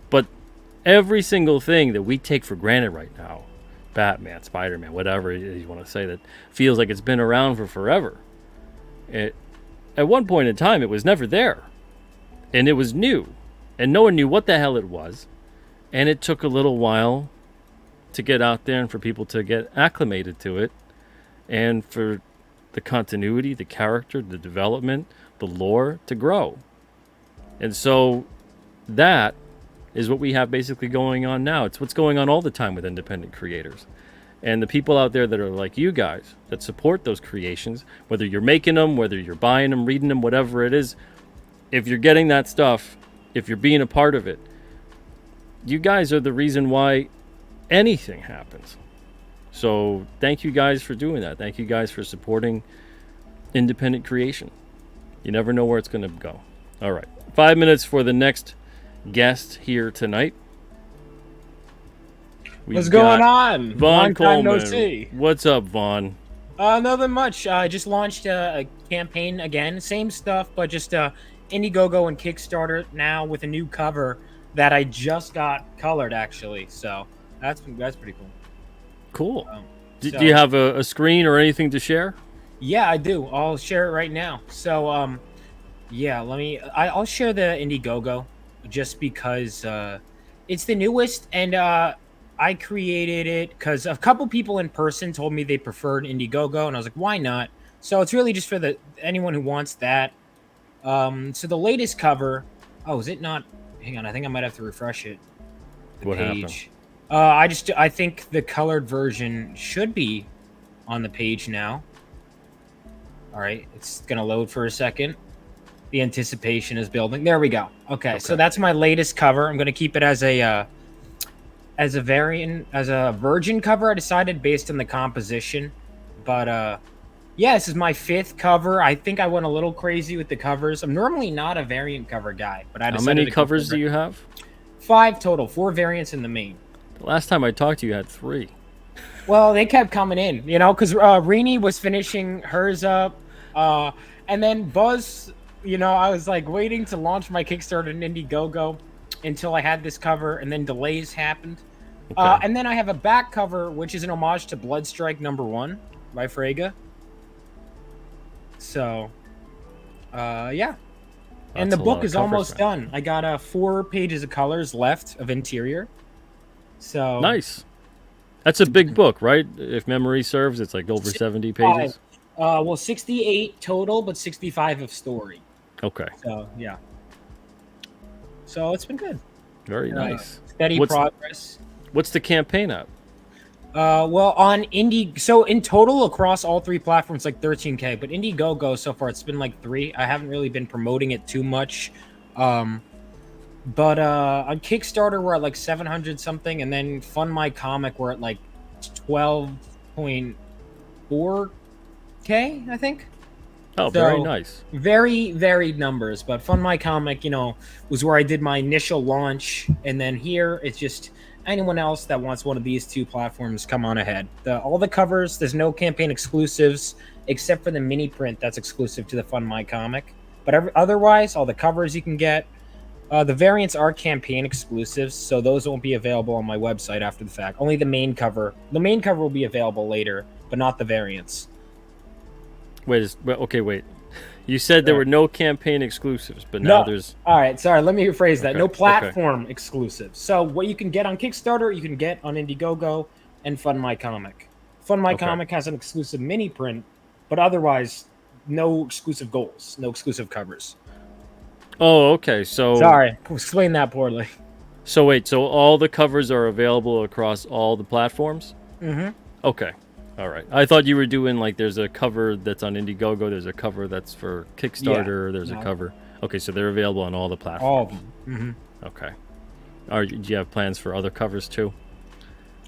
But every single thing that we take for granted right now, Batman, Spider-Man, whatever it is you want to say, that feels like it's been around for forever. At one point in time, it was never there. And it was new. And no one knew what the hell it was. And it took a little while to get out there and for people to get acclimated to it, and for the continuity, the character, the development, the lore to grow. And so that is what we have basically going on now. It's what's going on all the time with independent creators. And the people out there that are like you guys, that support those creations, whether you're making them, whether you're buying them, reading them, whatever it is, if you're getting that stuff, if you're being a part of it, you guys are the reason why anything happens. So thank you guys for doing that. Thank you guys for supporting independent creation. You never know where it's going to go. All right. 5 minutes for the next guest here tonight. What's going on? Vaughn Long time no Coleman. see. What's up, Vaughn? Nothing much. I just launched a campaign again. Same stuff, but just Indiegogo and Kickstarter now with a new cover that I just got colored, actually. So that's pretty cool. Cool. Do So- you have a screen or anything to share? Yeah, I do. I'll share it right now. So, yeah, I'll share the Indiegogo just because it's the newest, and I created it because a couple people in person told me they preferred Indiegogo, and I was like, why not? So it's really just for anyone who wants that. So the latest cover. Oh, is it not? Hang on, I think I might have to refresh it. What happened? I think the colored version should be on the page now. All right, it's gonna load for a second. The anticipation is building. There we go. Okay, so that's my latest cover. I'm gonna keep it as a virgin cover. I decided based on the composition, but yeah, this is my 5th cover. I think I went a little crazy with the covers. I'm normally not a variant cover guy, but I How decided many to go covers for do you have? 5 total. 4 variants in the main. The last time I talked to you, you had 3. Well, they kept coming in, because Rini was finishing hers up, and then Buzz, I was like waiting to launch my Kickstarter and Indiegogo until I had this cover, and then delays happened. Okay. And then I have a back cover, which is an homage to Bloodstrike #1 by Frege. So, yeah. And That's the a lot book of is covers, almost man. done. I got 4 pages of colors left of interior. So Nice. That's a big book, right? If memory serves, it's like over 70 pages. Well, 68 total, but 65 of story. Okay. So, yeah. So, it's been good. Very nice. Steady progress. What's the campaign at? Well, on so in total across all 3 platforms, like 13K, but Indiegogo so far, it's been like 3. I haven't really been promoting it too much. But on Kickstarter, we're at like 700 something, and then Fund My Comic, we're at like 12.4K, I think. Oh, very nice. Very varied numbers, but Fund My Comic, was where I did my initial launch, and then here it's just anyone else that wants one of these 2 platforms, come on ahead. All the covers, there's no campaign exclusives except for the mini print that's exclusive to the Fund My Comic. But otherwise, all the covers you can get. The variants are campaign exclusives, so those won't be available on my website after the fact. Only the main cover. The main cover will be available later, but not the variants. Wait. You said there were no campaign exclusives, but now there's... All right, sorry, let me rephrase that. Okay, No platform exclusives. So what you can get on Kickstarter, you can get on Indiegogo and Fund My Comic. Fund My Comic has an exclusive mini print, but otherwise, no exclusive goals, no exclusive covers. Oh, okay. So Sorry, explained that poorly. So wait, so all the covers are available across all the platforms? Mm-hmm. Okay. All right. I thought you were doing like there's a cover that's on Indiegogo, there's a cover that's for Kickstarter, there's a cover. Okay, so they're available on all the platforms. All of them. Mm-hmm. Okay. Do you have plans for other covers too?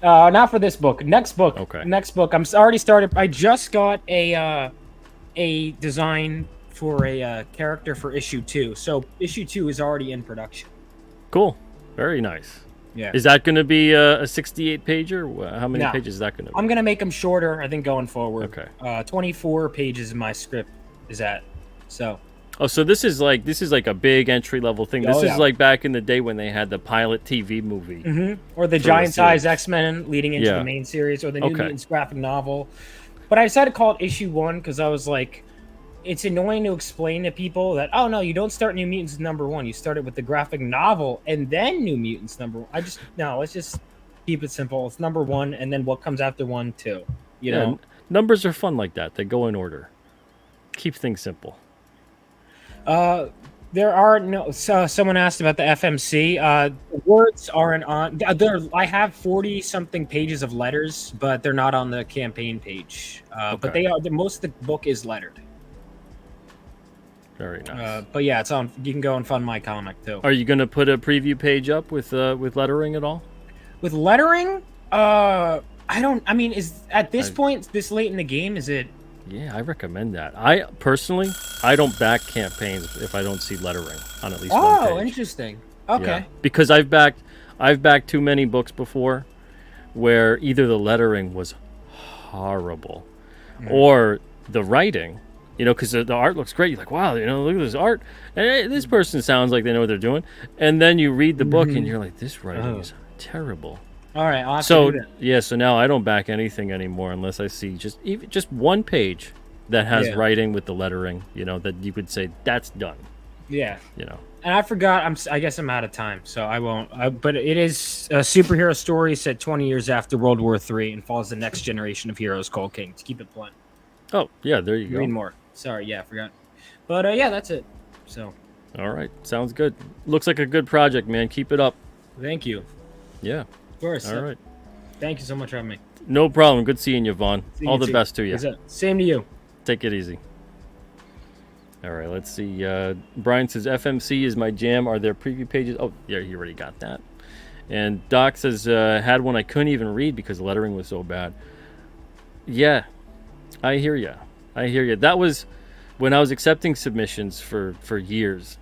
Not for this book. Next book. Okay. Next book. I'm already started. I just got a design for a character for issue 2. So issue 2 is already in production. Cool. Very nice. Yeah. Is that going to be a 68 pager? How many pages is that going to be? I'm going to make them shorter, I think, going forward. Okay. 24 pages my script is at. So. Oh, so this is like a big entry level thing. This is like back in the day when they had the pilot TV movie. Mm-hmm. Or the giant size X-Men leading into the main series, or the New Mutants graphic novel. But I decided to call it issue 1 because I was like, it's annoying to explain to people that, oh no, you don't start New Mutants #1. You start it with the graphic novel and then New Mutants #1. Let's just keep it simple. It's #1 and then what comes after 1, 2. You know? Numbers are fun like that. They go in order. Keep things simple. There are no. Someone asked about the FMC. Words aren't on. I have 40 something pages of letters, but they're not on the campaign page. But they are. Most of the book is lettered. Very nice. But yeah, it's on. You can go and fund my comic too. Are you going to put a preview page up with lettering at all? With lettering, I mean, is at this point, this late in the game, is it? Yeah, I recommend that. I personally, I don't back campaigns if I don't see lettering on at least one Oh, page. interesting. Yeah, Okay. because I've backed too many books before where either the lettering was horrible or the writing, because the art looks great. You're like, wow, look at this art. And hey, this person sounds like they know what they're doing. And then you read the book and you're like, this writing is terrible. All right. I'll have So to do that. yeah, so now I don't back anything anymore unless I see just one page that has Yeah. writing with the lettering, that you could say that's done. Yeah. You know. And I forgot. I guess I'm out of time, so I won't. But it is a superhero story set 20 years after World War III and follows the next generation of heroes called Kings. Keep it blunt. Oh yeah, there you Read go. more. Sorry, yeah, I forgot. But yeah, that's it. So All right, sounds good. Looks like a good project, man. Keep it up. thank you. Yeah. Of course. All right. Thank you so much for having me. No problem. Good seeing you, Vaughn. See All you the too. best to you. Same to you. Take it easy. All right, let's see. Brian says FMC is my jam. Are there preview pages? Oh, yeah, you already got that. And Doc says had one I couldn't even read because the lettering was so bad. Yeah, I hear you. That was when I was accepting submissions for years.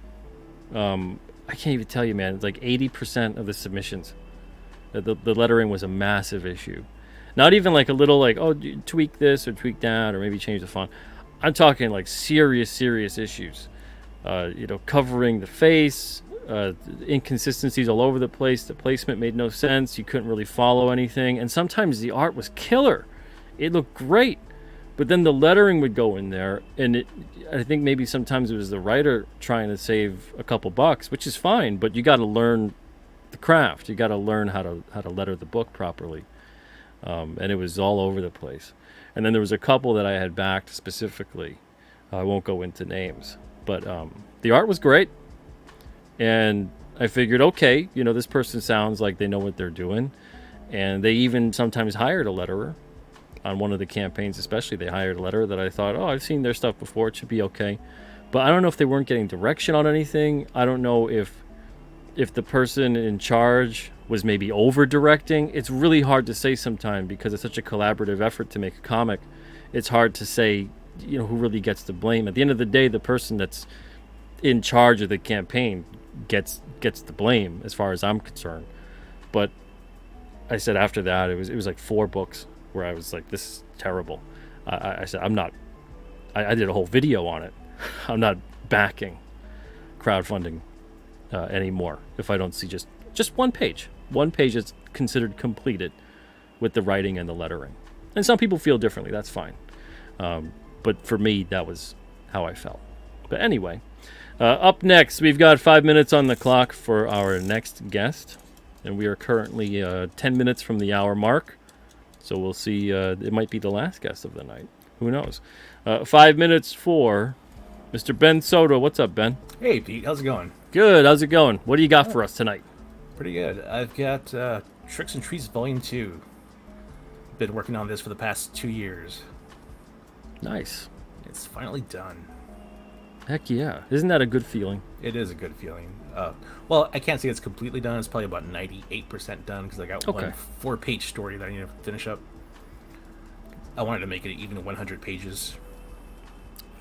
I can't even tell you, man. It's like 80% of the submissions, the lettering was a massive issue. Not even like a little tweak this or tweak that or maybe change the font. I'm talking like serious issues. Covering the face, inconsistencies all over the place. The placement made no sense. You couldn't really follow anything. And sometimes the art was killer. It looked great. But then the lettering would go in there. And I think maybe sometimes it was the writer trying to save a couple bucks, which is fine. But you got to learn the craft. You got to learn how to letter the book properly. And it was all over the place. And then there was a couple that I had backed specifically. I won't go into names, but the art was great. And I figured, okay, this person sounds like they know what they're doing. And they even sometimes hired a letterer on one of the campaigns, especially. They hired a letterer that I thought, oh, I've seen their stuff before. It should be okay. But I don't know if they weren't getting direction on anything. I don't know if the person in charge was maybe over directing. It's really hard to say sometimes because it's such a collaborative effort to make a comic. It's hard to say, who really gets the blame. At the end of the day, the person that's in charge of the campaign gets the blame as far as I'm concerned. But I said after that, it was like 4 books where I was like, this is terrible. I said, I'm not, I did a whole video on it. I'm not backing crowdfunding anymore if I don't see just one page that's considered completed with the writing and the lettering. And some people feel differently. That's fine. But for me, that was how I felt. But anyway, up next, we've got 5 minutes on the clock for our next guest. And we are currently 10 minutes from the hour mark. So we'll see. It might be the last guest of the night. Who knows? 5 minutes for Mr. Ben Soto. What's up, Ben? Hey, Pete. How's it going? Good. How's it going? What do you got for us tonight? Pretty good. I've got Tricks and Treats Volume 2. Been working on this for the past 2 years. Nice. It's finally done. Heck yeah. Isn't that a good feeling? It is a good feeling. Well, I can't say it's completely done. It's probably about 98% done because I got one 4-page story that I need to finish up. I wanted to make it even 100 pages.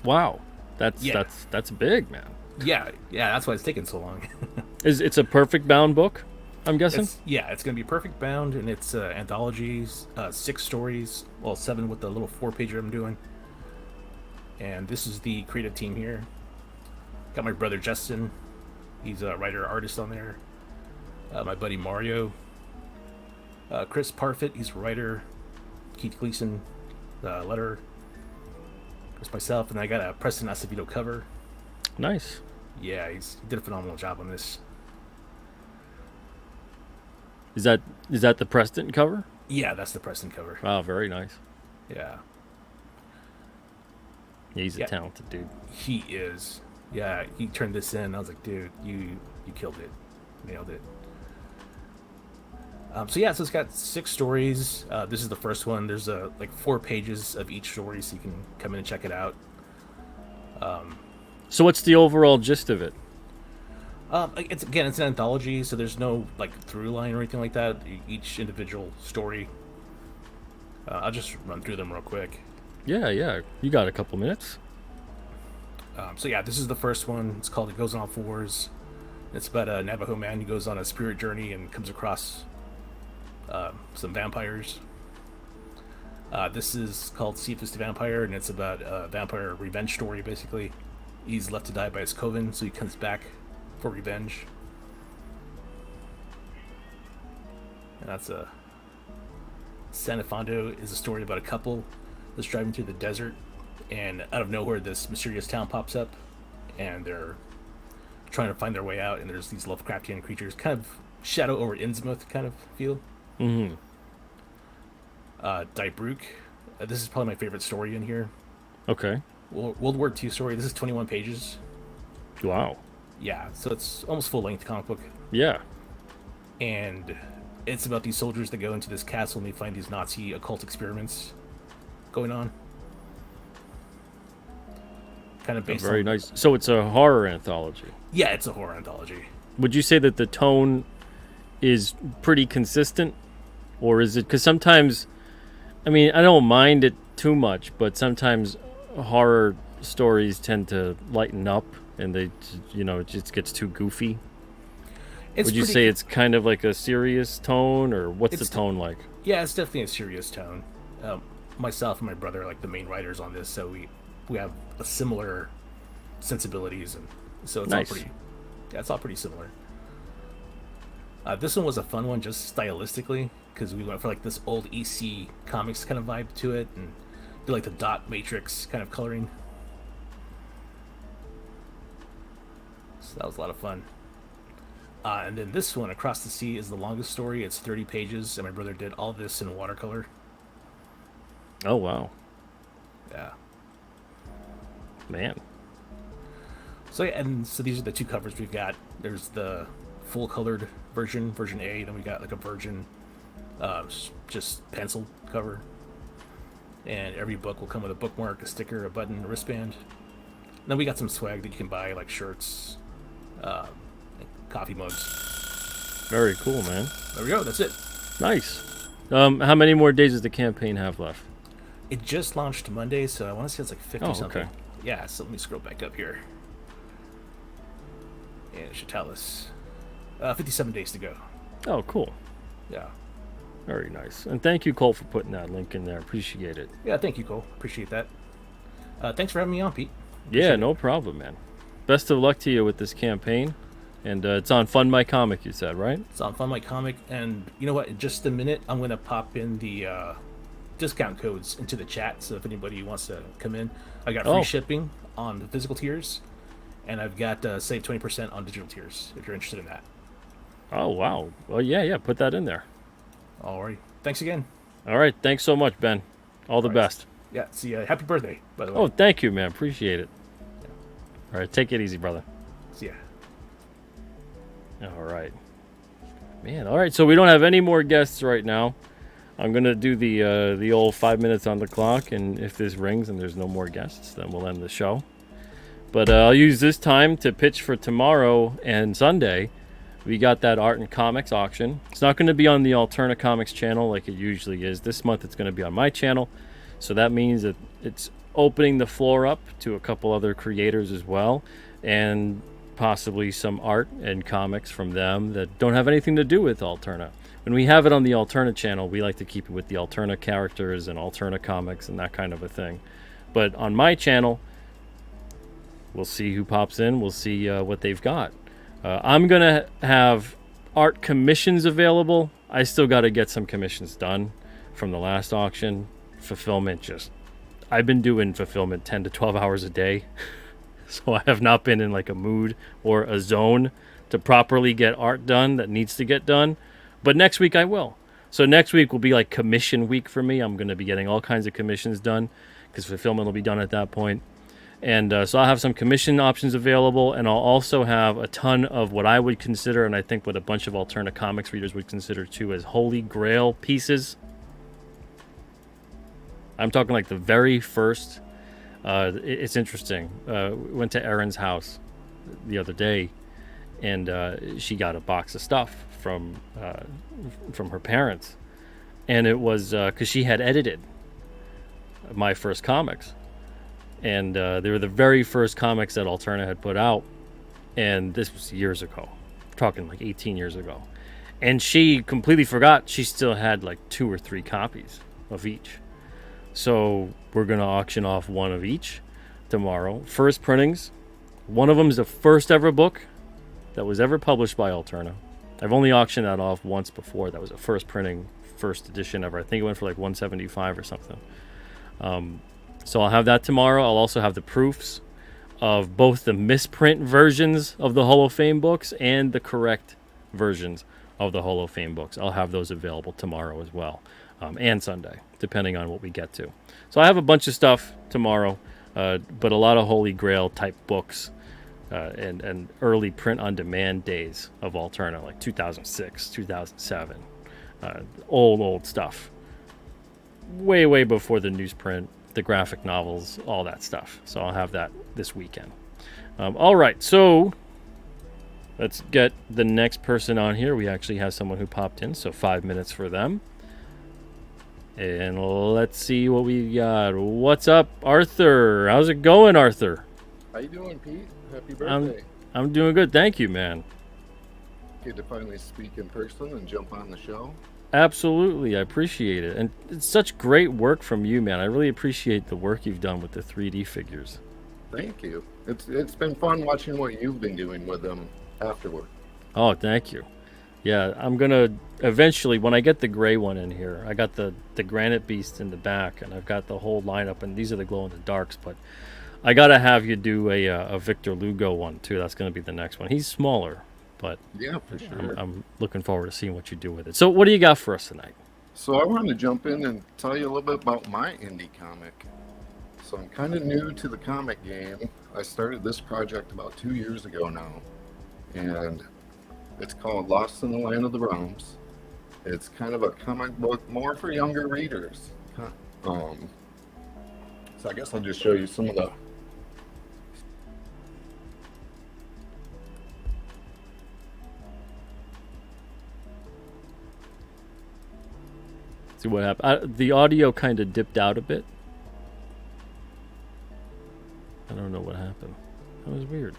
Wow. That's big, man. Yeah, that's why it's taking so long. It's a perfect bound book, I'm guessing? It's going to be perfect bound, and it's anthologies, 6 stories, well, 7 with the little 4-pager I'm doing. And this is the creative team here. Got my brother Justin. He's a writer-artist on there. My buddy Mario. Chris Parfit, he's a writer. Keith Gleason, letterer. There's myself, and I got a Preston Acevedo cover. Nice. Yeah, he did a phenomenal job on this. Is that the Preston cover? Yeah, that's the Preston cover. Wow, very nice. Yeah. He's a talented dude. He is. Yeah, he turned this in. I was like, dude, you killed it. Nailed it. So it's got 6 stories. This is the first one. There's like 4 pages of each story, so you can come in and check it out. So what's the overall gist of it? It's an anthology, so there's no like through line or anything like that. Each individual story I'll just run through them real quick. Yeah, you got a couple minutes. So yeah, this is the first one. It's called It Goes On All Fours. It's about a Navajo man who goes on a spirit journey and comes across some vampires. This is called Cephas the Vampire, and it's about a vampire revenge story, basically. He's left to die by his coven, so he comes back for revenge. And that's a... San Fondo is a story about a couple that's driving through the desert, and out of nowhere this mysterious town pops up, and they're trying to find their way out, and there's these Lovecraftian creatures, kind of Shadow over Innsmouth kind of feel. Mm-hmm. Die Brook. This is probably my favorite story in here. Okay. World War II story. This is 21 pages. Wow. Yeah, so it's almost full-length comic book. Yeah. And it's about these soldiers that go into this castle and they find these Nazi occult experiments going on. Kind of based Very on... nice. So it's a horror anthology. Yeah, it's a horror anthology. Would you say that the tone is pretty consistent? Or is it... Because sometimes... I mean, I don't mind it too much, but sometimes horror stories tend to lighten up and they, it just gets too goofy. Would you say it's kind of like a serious tone, or what's the tone like? Yeah, it's definitely a serious tone. Myself and my brother are like the main writers on this, so we have a similar sensibilities, and so it's nice. It's all pretty similar. This one was a fun one just stylistically, because we went for like this old EC comics kind of vibe to it, and do like the dot matrix kind of coloring. So that was a lot of fun. And then this one, Across the Sea, is the longest story. It's 30 pages, and my brother did all this in watercolor. Oh, wow. Yeah. Man. So, yeah, and so these are the two covers we've got. There's the full-colored version, version A, then we got like a virgin, just pencil cover. And every book will come with a bookmark, a sticker, a button, a wristband. And then we got some swag that you can buy, like shirts, coffee mugs. Very cool, man. There we go. That's it. Nice. How many more days does the campaign have left? It just launched Monday, so I want to say it's like 50 something. Okay. Yeah, so let me scroll back up here. And it should tell us 57 days to go. Oh, cool. Yeah. Very nice. And thank you, Cole, for putting that link in there. Appreciate it. Yeah, thank you, Cole. Appreciate that. Thanks for having me on, Pete. Yeah, no problem, man. Best of luck to you with this campaign. And it's on Fund My Comic, you said, right? It's on Fund My Comic. And you know what? In just a minute, I'm going to pop in the discount codes into the chat. So if anybody wants to come in, I got free shipping on the physical tiers. And I've got save 20% on digital tiers, if you're interested in that. Oh, wow. Well, yeah, put that in there. All right. Thanks again. All right. Thanks so much, Ben. All the best. Yeah, see ya. Happy birthday, by the way. Oh, thank you, man. Appreciate it. Yeah. All right. Take it easy, brother. See ya. All right. Man, all right. So we don't have any more guests right now. I'm going to do the old 5 minutes on the clock, and if this rings and there's no more guests, then we'll end the show. But I'll use this time to pitch for tomorrow and Sunday. We got that art and comics auction. It's not going to be on the Alterna Comics channel like it usually is. This month it's going to be on my channel. So that means that it's opening the floor up to a couple other creators as well. And possibly some art and comics from them that don't have anything to do with Alterna. When we have it on the Alterna channel, we like to keep it with the Alterna characters and Alterna comics and that kind of a thing. But on my channel, we'll see who pops in. We'll see what they've got. I'm going to have art commissions available. I still got to get some commissions done from the last auction. Fulfillment I've been doing fulfillment 10 to 12 hours a day. So I have not been in like a mood or a zone to properly get art done that needs to get done. But next week I will. So next week will be like commission week for me. I'm going to be getting all kinds of commissions done because fulfillment will be done at that point. And so I'll have some commission options available, and I'll also have a ton of what I would consider, and I think what a bunch of Alterna Comics readers would consider too, as Holy Grail pieces. I'm talking like the very first. It's interesting. We went to Erin's house the other day, and she got a box of stuff from her parents. and it was because she had edited my first comics, and they were the very first comics that Alterna had put out, and this was years ago, talking like 18 years ago, and she completely forgot she still had like 2 or 3 copies of each. So we're gonna auction off one of each tomorrow. First printings. One of them is the first ever book that was ever published by Alterna. I've only auctioned that off once before. That was a first printing, first edition ever. I think it went for like $175 or something. So I'll have that tomorrow. I'll also have the proofs of both the misprint versions of the Hall of Fame books and the correct versions of the Hall of Fame books. I'll have those available tomorrow as well, and Sunday, depending on what we get to. So I have a bunch of stuff tomorrow, but a lot of Holy Grail type books and early print on demand days of Alterna, like 2006, 2007, old stuff. Way before the newsprint, the graphic novels, all that stuff. So I'll have that this weekend. All right, so let's get the next person on here. We actually have someone who popped in, so 5 minutes for them. And let's see what we got. What's up, Arthur? How's it going, Arthur? How you doing, Pete? Happy birthday. I'm doing good. Thank you, man. Good to finally speak in person and jump on the show. Absolutely. I appreciate it. And it's such great work from you, man. I really appreciate the work you've done with the 3D figures. Thank you. It's been fun watching what you've been doing with them afterward. Oh, thank you. Yeah, I'm going to eventually, when I get the gray one in here, I got the Granite Beast in the back, and I've got the whole lineup, and these are the glow-in-the-darks, but I got to have you do a Victor Lugo one, too. That's going to be the next one. He's smaller, but yeah, for sure. I'm looking forward to seeing what you do with it. So what do you got for us tonight? So I wanted to jump in and tell you a little bit about my indie comic. So I'm kind of new to the comic game. I started this project about 2 years ago now, and it's called Lost in the Land of the Realms. It's kind of a comic book more for younger readers. So I guess I'll just show you some of the... See what happened. The audio kind of dipped out a bit. I don't know what happened. That was weird.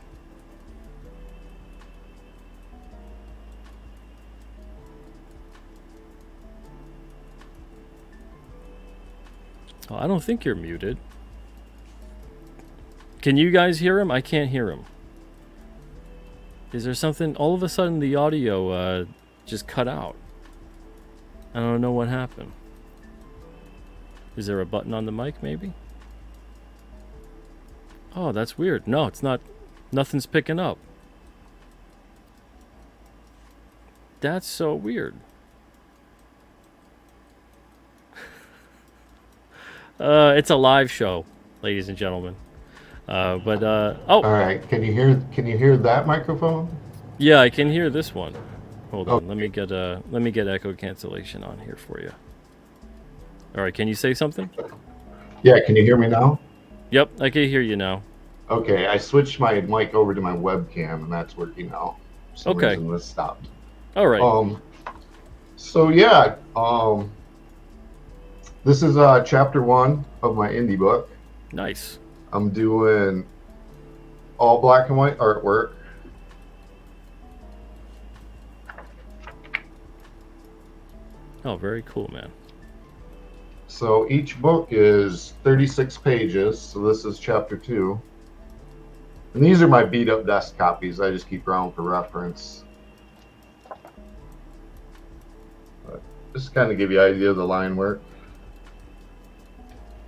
Oh, I don't think you're muted. Can you guys hear him? I can't hear him. Is there something? All of a sudden the audio just cut out. I don't know what happened. Is there a button on the mic, maybe? Oh, that's weird. No, it's not. Nothing's picking up. That's so weird. It's a live show, ladies and gentlemen. Oh. All right. Can you hear that microphone? Yeah, I can hear this one. Hold on. Let me get echo cancellation on here for you. All right. Can you say something? Yeah. Can you hear me now? Yep, I can hear you now. Okay. I switched my mic over to my webcam, and that's working now. For some reason this stopped. All right. So yeah. This is chapter 1 of my indie book. Nice. I'm doing all black and white artwork. Oh, very cool, man. So each book is 36 pages. So this is chapter 2. And these are my beat up desk copies. I just keep around for reference. But just to kind of give you an idea of the line work.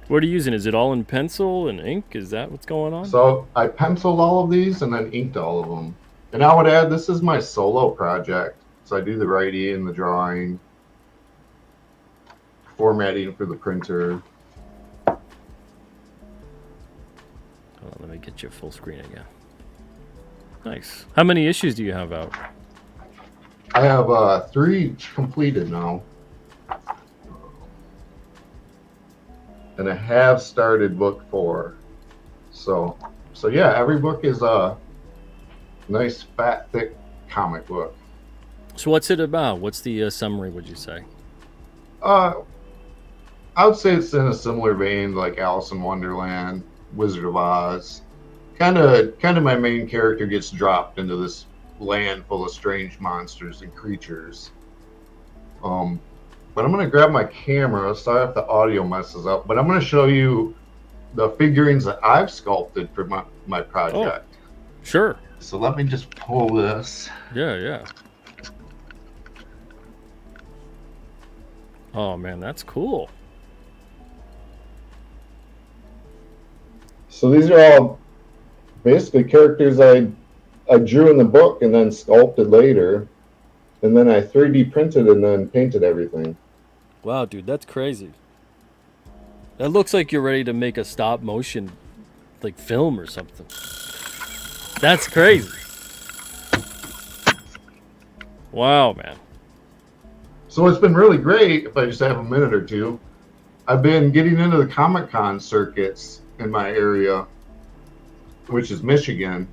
What are you using? Is it all in pencil and ink? Is that what's going on? So I penciled all of these and then inked all of them. And I would add, this is my solo project. So I do the writing, the drawing, formatting for the printer. Hold on, let me get you full screen again. Nice. How many issues do you have out? I have 3 completed now. And I have started book 4. So yeah, every book is a nice, fat, thick comic book. So what's it about? What's the summary, would you say? I would say it's in a similar vein like Alice in Wonderland, Wizard of Oz. Kind of my main character gets dropped into this land full of strange monsters and creatures. But I'm gonna grab my camera. Sorry if the audio messes up, but I'm gonna show you the figurines that I've sculpted for my project. Oh, sure. So let me just pull this. Yeah. Oh man, that's cool. So these are all basically characters I drew in the book and then sculpted later, and then I 3D printed and then painted everything. Wow, dude, that's crazy. That looks like you're ready to make a stop motion like film or something. That's crazy. Wow, man. So it's been really great. If I just have a minute or two, I've been getting into the Comic-Con circuits in my area, which is Michigan,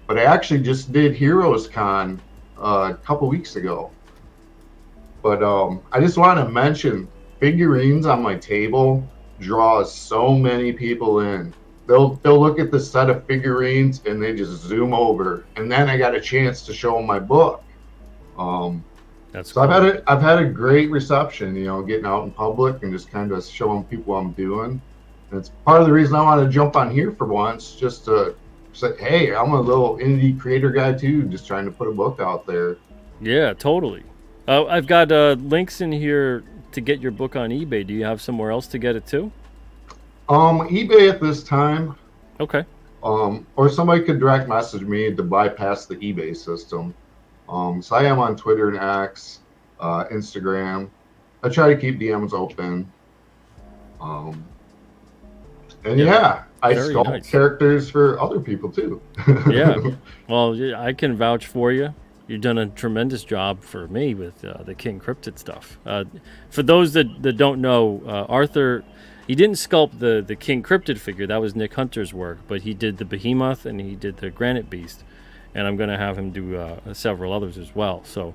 but I actually just did Heroes Con a couple weeks ago. But I just want to mention figurines on my table draws so many people in. They'll look at the set of figurines and they just zoom over, and then I got a chance to show them my book. That's so cool. I've had a great reception, getting out in public and just kind of showing people what I'm doing. And it's part of the reason I want to jump on here for once, just to say, hey, I'm a little indie creator guy too, just trying to put a book out there. Yeah, totally. I've got links in here to get your book on eBay. Do you have somewhere else to get it too? eBay at this time. Okay. Or somebody could direct message me to bypass the eBay system. So I am on Twitter and X, Instagram. I try to keep DMs open. And yeah, I sculpt characters for other people too. Yeah. Well, I can vouch for you. You've done a tremendous job for me with the King Cryptid stuff. For those that don't know, Arthur, he didn't sculpt the King Cryptid figure. That was Nick Hunter's work. But he did the Behemoth and he did the Granite Beast. And I'm going to have him do several others as well. So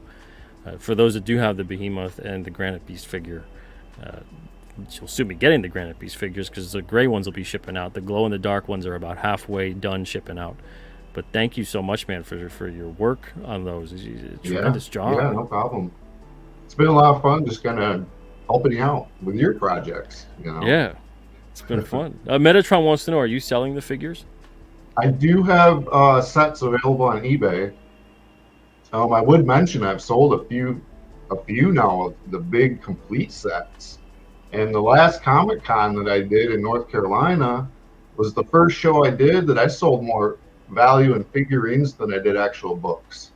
for those that do have the Behemoth and the Granite Beast figure, you'll soon be getting the Granite Beast figures because the gray ones will be shipping out. The glow-in-the-dark ones are about halfway done shipping out. But thank you so much, man, for your work on those. It's a tremendous job. Yeah, no problem. It's been a lot of fun just kind of helping you out with your projects. Yeah, it's been fun. Metatron wants to know, are you selling the figures? I do have sets available on eBay. I would mention I've sold a few now of the big complete sets. And the last Comic-Con that I did in North Carolina was the first show I did that I sold more value in figurines than I did actual books.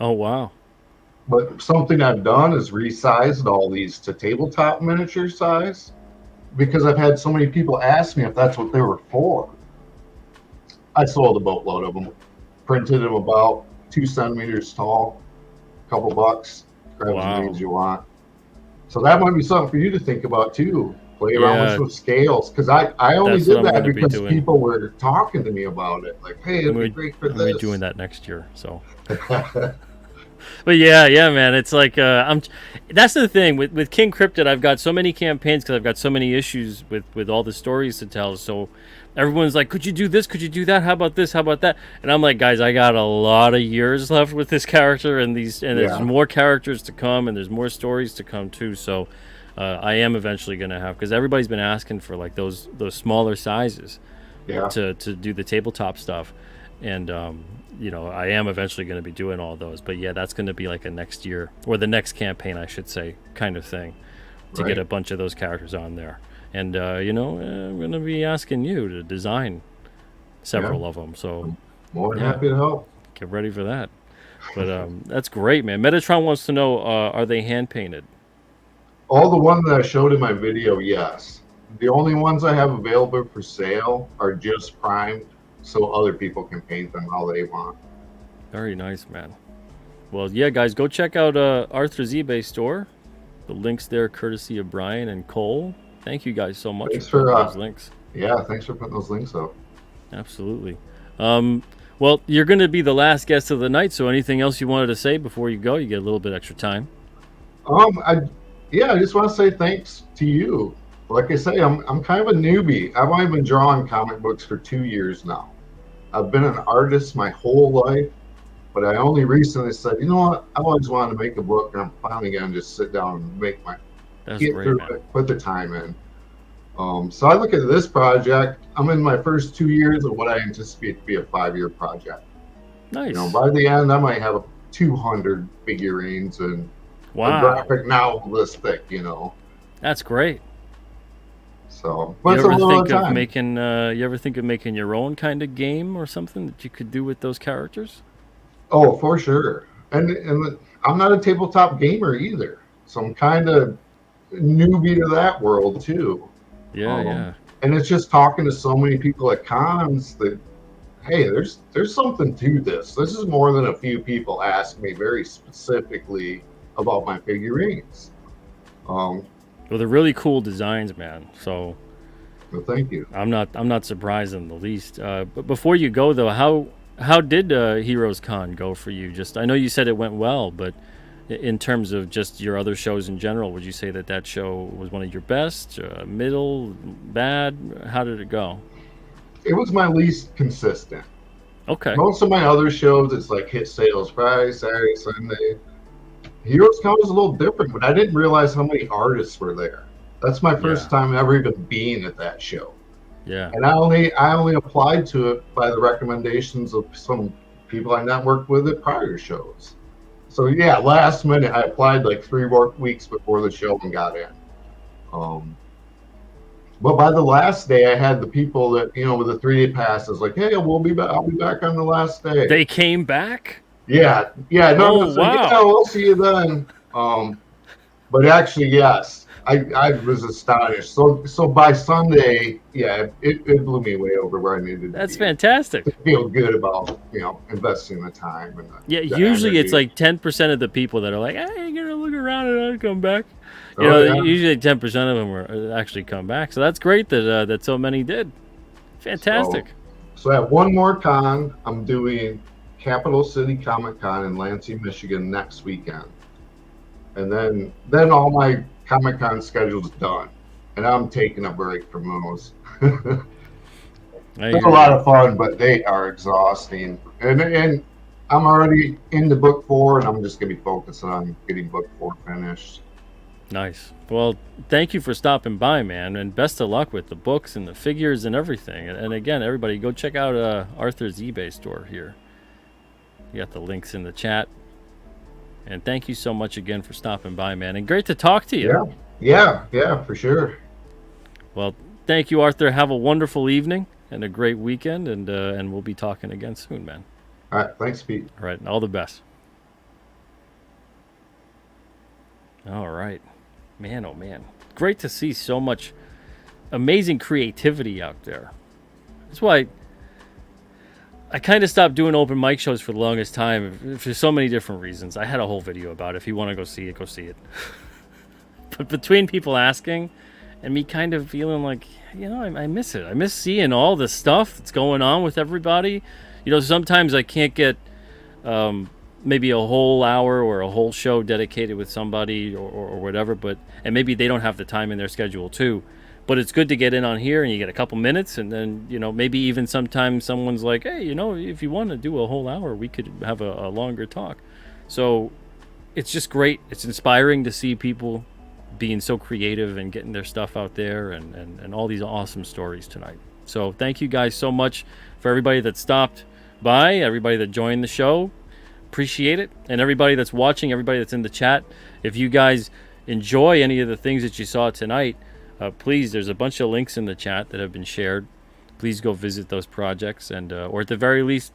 Oh, wow. But something I've done is resized all these to tabletop miniature size because I've had so many people ask me if that's what they were for. I sold a boatload of them, printed them about 2 centimeters tall, a couple bucks, grab as many as you want. So that might be something for you to think about too. Play around with some scales, because I only did that because people were talking to me about it. Like, hey, it'd be great for this. We'll be doing that next year. So, but yeah, man. It's like that's the thing with King Cryptid. I've got so many campaigns because I've got so many issues with all the stories to tell. So everyone's like, could you do this? Could you do that? How about this? How about that? And I'm like, guys, I got a lot of years left with this character, and there's more characters to come, and there's more stories to come too. So. I am eventually going to have, because everybody's been asking for like those smaller sizes to do the tabletop stuff. And, I am eventually going to be doing all those. But yeah, that's going to be like a next year, or the next campaign, I should say, kind of thing, to get a bunch of those characters on there. And, I'm going to be asking you to design several of them. So more than happy to help. Get ready for that. But that's great, man. Metatron wants to know, are they hand painted? All the ones that I showed in my video, yes. The only ones I have available for sale are just primed, so other people can paint them how they want. Very nice, man. Well, yeah, guys, go check out Arthur's eBay store. The link's there, courtesy of Brian and Cole. Thank you guys so much for putting those links. Yeah, thanks for putting those links up. Absolutely. Well, you're going to be the last guest of the night, so anything else you wanted to say before you go? You get a little bit extra time. Yeah, I just want to say thanks to you. Like I say, I'm kind of a newbie. I've only been drawing comic books for 2 years now. I've been an artist my whole life, but I only recently said, you know what? I always wanted to make a book, and I'm finally gonna just sit down and That's get great, through man. it, put the time in. So I look at this project. I'm in my first 2 years of what I anticipate to be a 5-year project. Nice. By the end, I might have 200 figurines and a Wow. graphic novel this thick. That's great. So, You but it's a ever little think of time. making? You ever think of making your own kind of game or something that you could do with those characters? Oh, for sure. And I'm not a tabletop gamer either, so I'm kind of newbie to that world too. Yeah, yeah. And it's just talking to so many people at cons that, hey, there's something to this. This is more than a few people ask me very specifically about my figurines. Well, they're really cool designs, man. So, well, thank you. I'm not surprised in the least. But before you go though, how did Heroes Con go for you? Just I know you said it went well, but in terms of just your other shows in general, would you say that show was one of your best, middle, bad? How did it go? It was my least consistent. Okay. Most of my other shows, it's like hit sales Friday, Saturday, Sunday. Heroes Con was a little different, but I didn't realize how many artists were there. That's my first time ever even being at that show. Yeah. And I only applied to it by the recommendations of some people I networked with at prior shows. So yeah, last minute I applied like 3 weeks before the show and got in. But by the last day, I had the people that with the 3-day passes, like, hey, we'll be back. I'll be back on the last day. They came back. Yeah. No, Oh, wow. Yeah, we'll see you then. But actually, yes, I was astonished. So by Sunday, yeah, it blew me way over where I needed to be. That's fantastic. To feel good about investing the time and the usually energy. it's like 10% of the people that are like, hey, you're gonna look around and I'll come back. Yeah. Usually 10% of them will actually come back. So that's great that so many did. Fantastic. So I have one more con. I'm doing Capital City Comic Con in Lansing, Michigan next weekend. And then all my Comic Con schedule's done. And I'm taking a break from those. They're a lot of fun, but they are exhausting. And I'm already into book 4, and I'm just going to be focusing on getting book 4 finished. Nice. Well, thank you for stopping by, man, and best of luck with the books and the figures and everything. And again, everybody, go check out Arthur's eBay store here. You got the links in the chat. And thank you so much again for stopping by, man. And great to talk to you. Yeah, for sure. Well, thank you, Arthur. Have a wonderful evening and a great weekend, and we'll be talking again soon, man. All right, thanks, Pete. All right, all the best. All right. Man, oh man. Great to see so much amazing creativity out there. That's why I kind of stopped doing open mic shows for the longest time for so many different reasons. I had a whole video about it. If you want to go see it, go see it. But between people asking and me kind of feeling like, I miss it. I miss seeing all the stuff that's going on with everybody. Sometimes I can't get maybe a whole hour or a whole show dedicated with somebody or whatever, and maybe they don't have the time in their schedule too. But it's good to get in on here and you get a couple minutes, and then maybe even sometimes someone's like, hey, if you want to do a whole hour, we could have a longer talk. So it's just great. It's inspiring to see people being so creative and getting their stuff out there, and all these awesome stories tonight. So thank you guys so much for everybody that stopped by, everybody that joined the show. Appreciate it. And everybody that's watching, everybody that's in the chat, if you guys enjoy any of the things that you saw tonight, please, there's a bunch of links in the chat that have been shared. Please go visit those projects, and or at the very least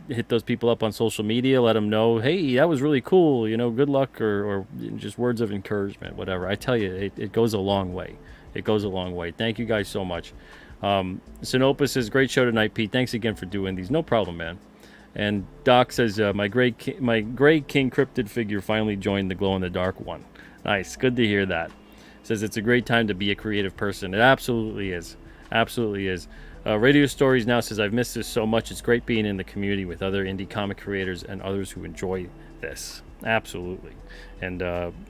hit those people up on social media, let them know, hey, that was really cool, good luck, or just words of encouragement, whatever. I tell you, it goes a long way. It goes a long way. Thank you guys so much. Sinopus says, great show tonight, Pete. Thanks again for doing these. No problem, man. And Doc says, my gray King Cryptid figure finally joined the glow-in-the-dark one. Nice. Good to hear that. Says it's a great time to be a creative person. It absolutely is. Absolutely is. Radio Stories now says, I've missed this so much. It's great being in the community with other indie comic creators and others who enjoy this. Absolutely. And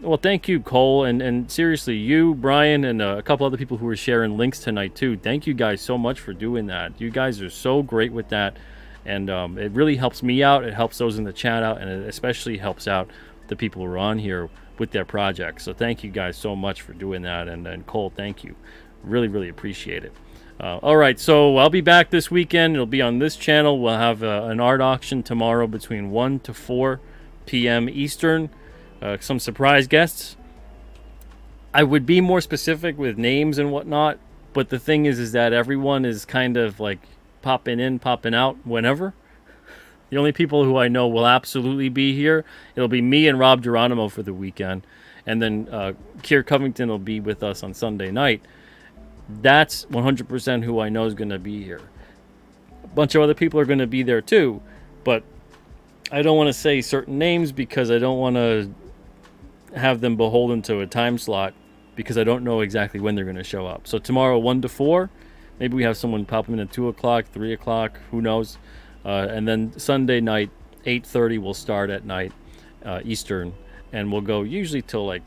well, thank you, Cole, and seriously, you, Brian, and a couple other people who were sharing links tonight too. Thank you guys so much for doing that. You guys are so great with that, and it really helps me out. It helps those in the chat out, and it especially helps out the people who are on here with their projects. So thank you guys so much for doing that, and Cole, thank you. Really, really appreciate it. All right, so I'll be back this weekend. It'll be on this channel. We'll have an art auction tomorrow between 1 to 4 p.m. Eastern. Some surprise guests. I would be more specific with names and whatnot, but the thing is that everyone is kind of like popping in, popping out whenever. The only people who I know will absolutely be here, it'll be me and Rob Geronimo for the weekend, and then Kier Covington will be with us on Sunday night. That's 100% who I know is going to be here. A bunch of other people are going to be there too, but I don't want to say certain names because I don't want to have them beholden to a time slot because I don't know exactly when they're going to show up. So tomorrow, 1 to 4, maybe we have someone pop in at 2 o'clock, 3 o'clock, who knows. And then Sunday night, 8:30 will start at night, Eastern, and we'll go usually till like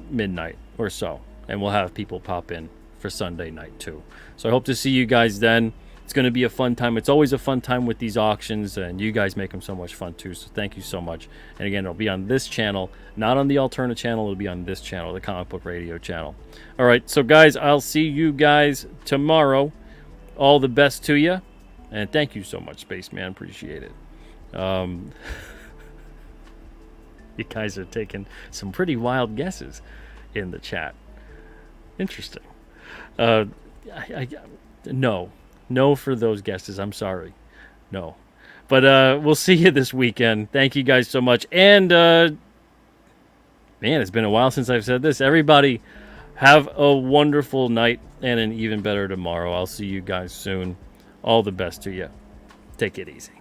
midnight or so. And we'll have people pop in for Sunday night too. So I hope to see you guys then. It's going to be a fun time. It's always a fun time with these auctions, and you guys make them so much fun too. So thank you so much. And again, it'll be on this channel, not on the alternate channel. It'll be on this channel, the Comic Book Radio channel. All right, so guys, I'll see you guys tomorrow. All the best to you, and thank you so much, Spaceman. Appreciate it. You guys are taking some pretty wild guesses in the chat. Interesting. No for those guesses. I'm sorry. No. But we'll see you this weekend. Thank you guys so much. And, man, it's been a while since I've said this. Everybody, have a wonderful night and an even better tomorrow. I'll see you guys soon. All the best to you. Take it easy.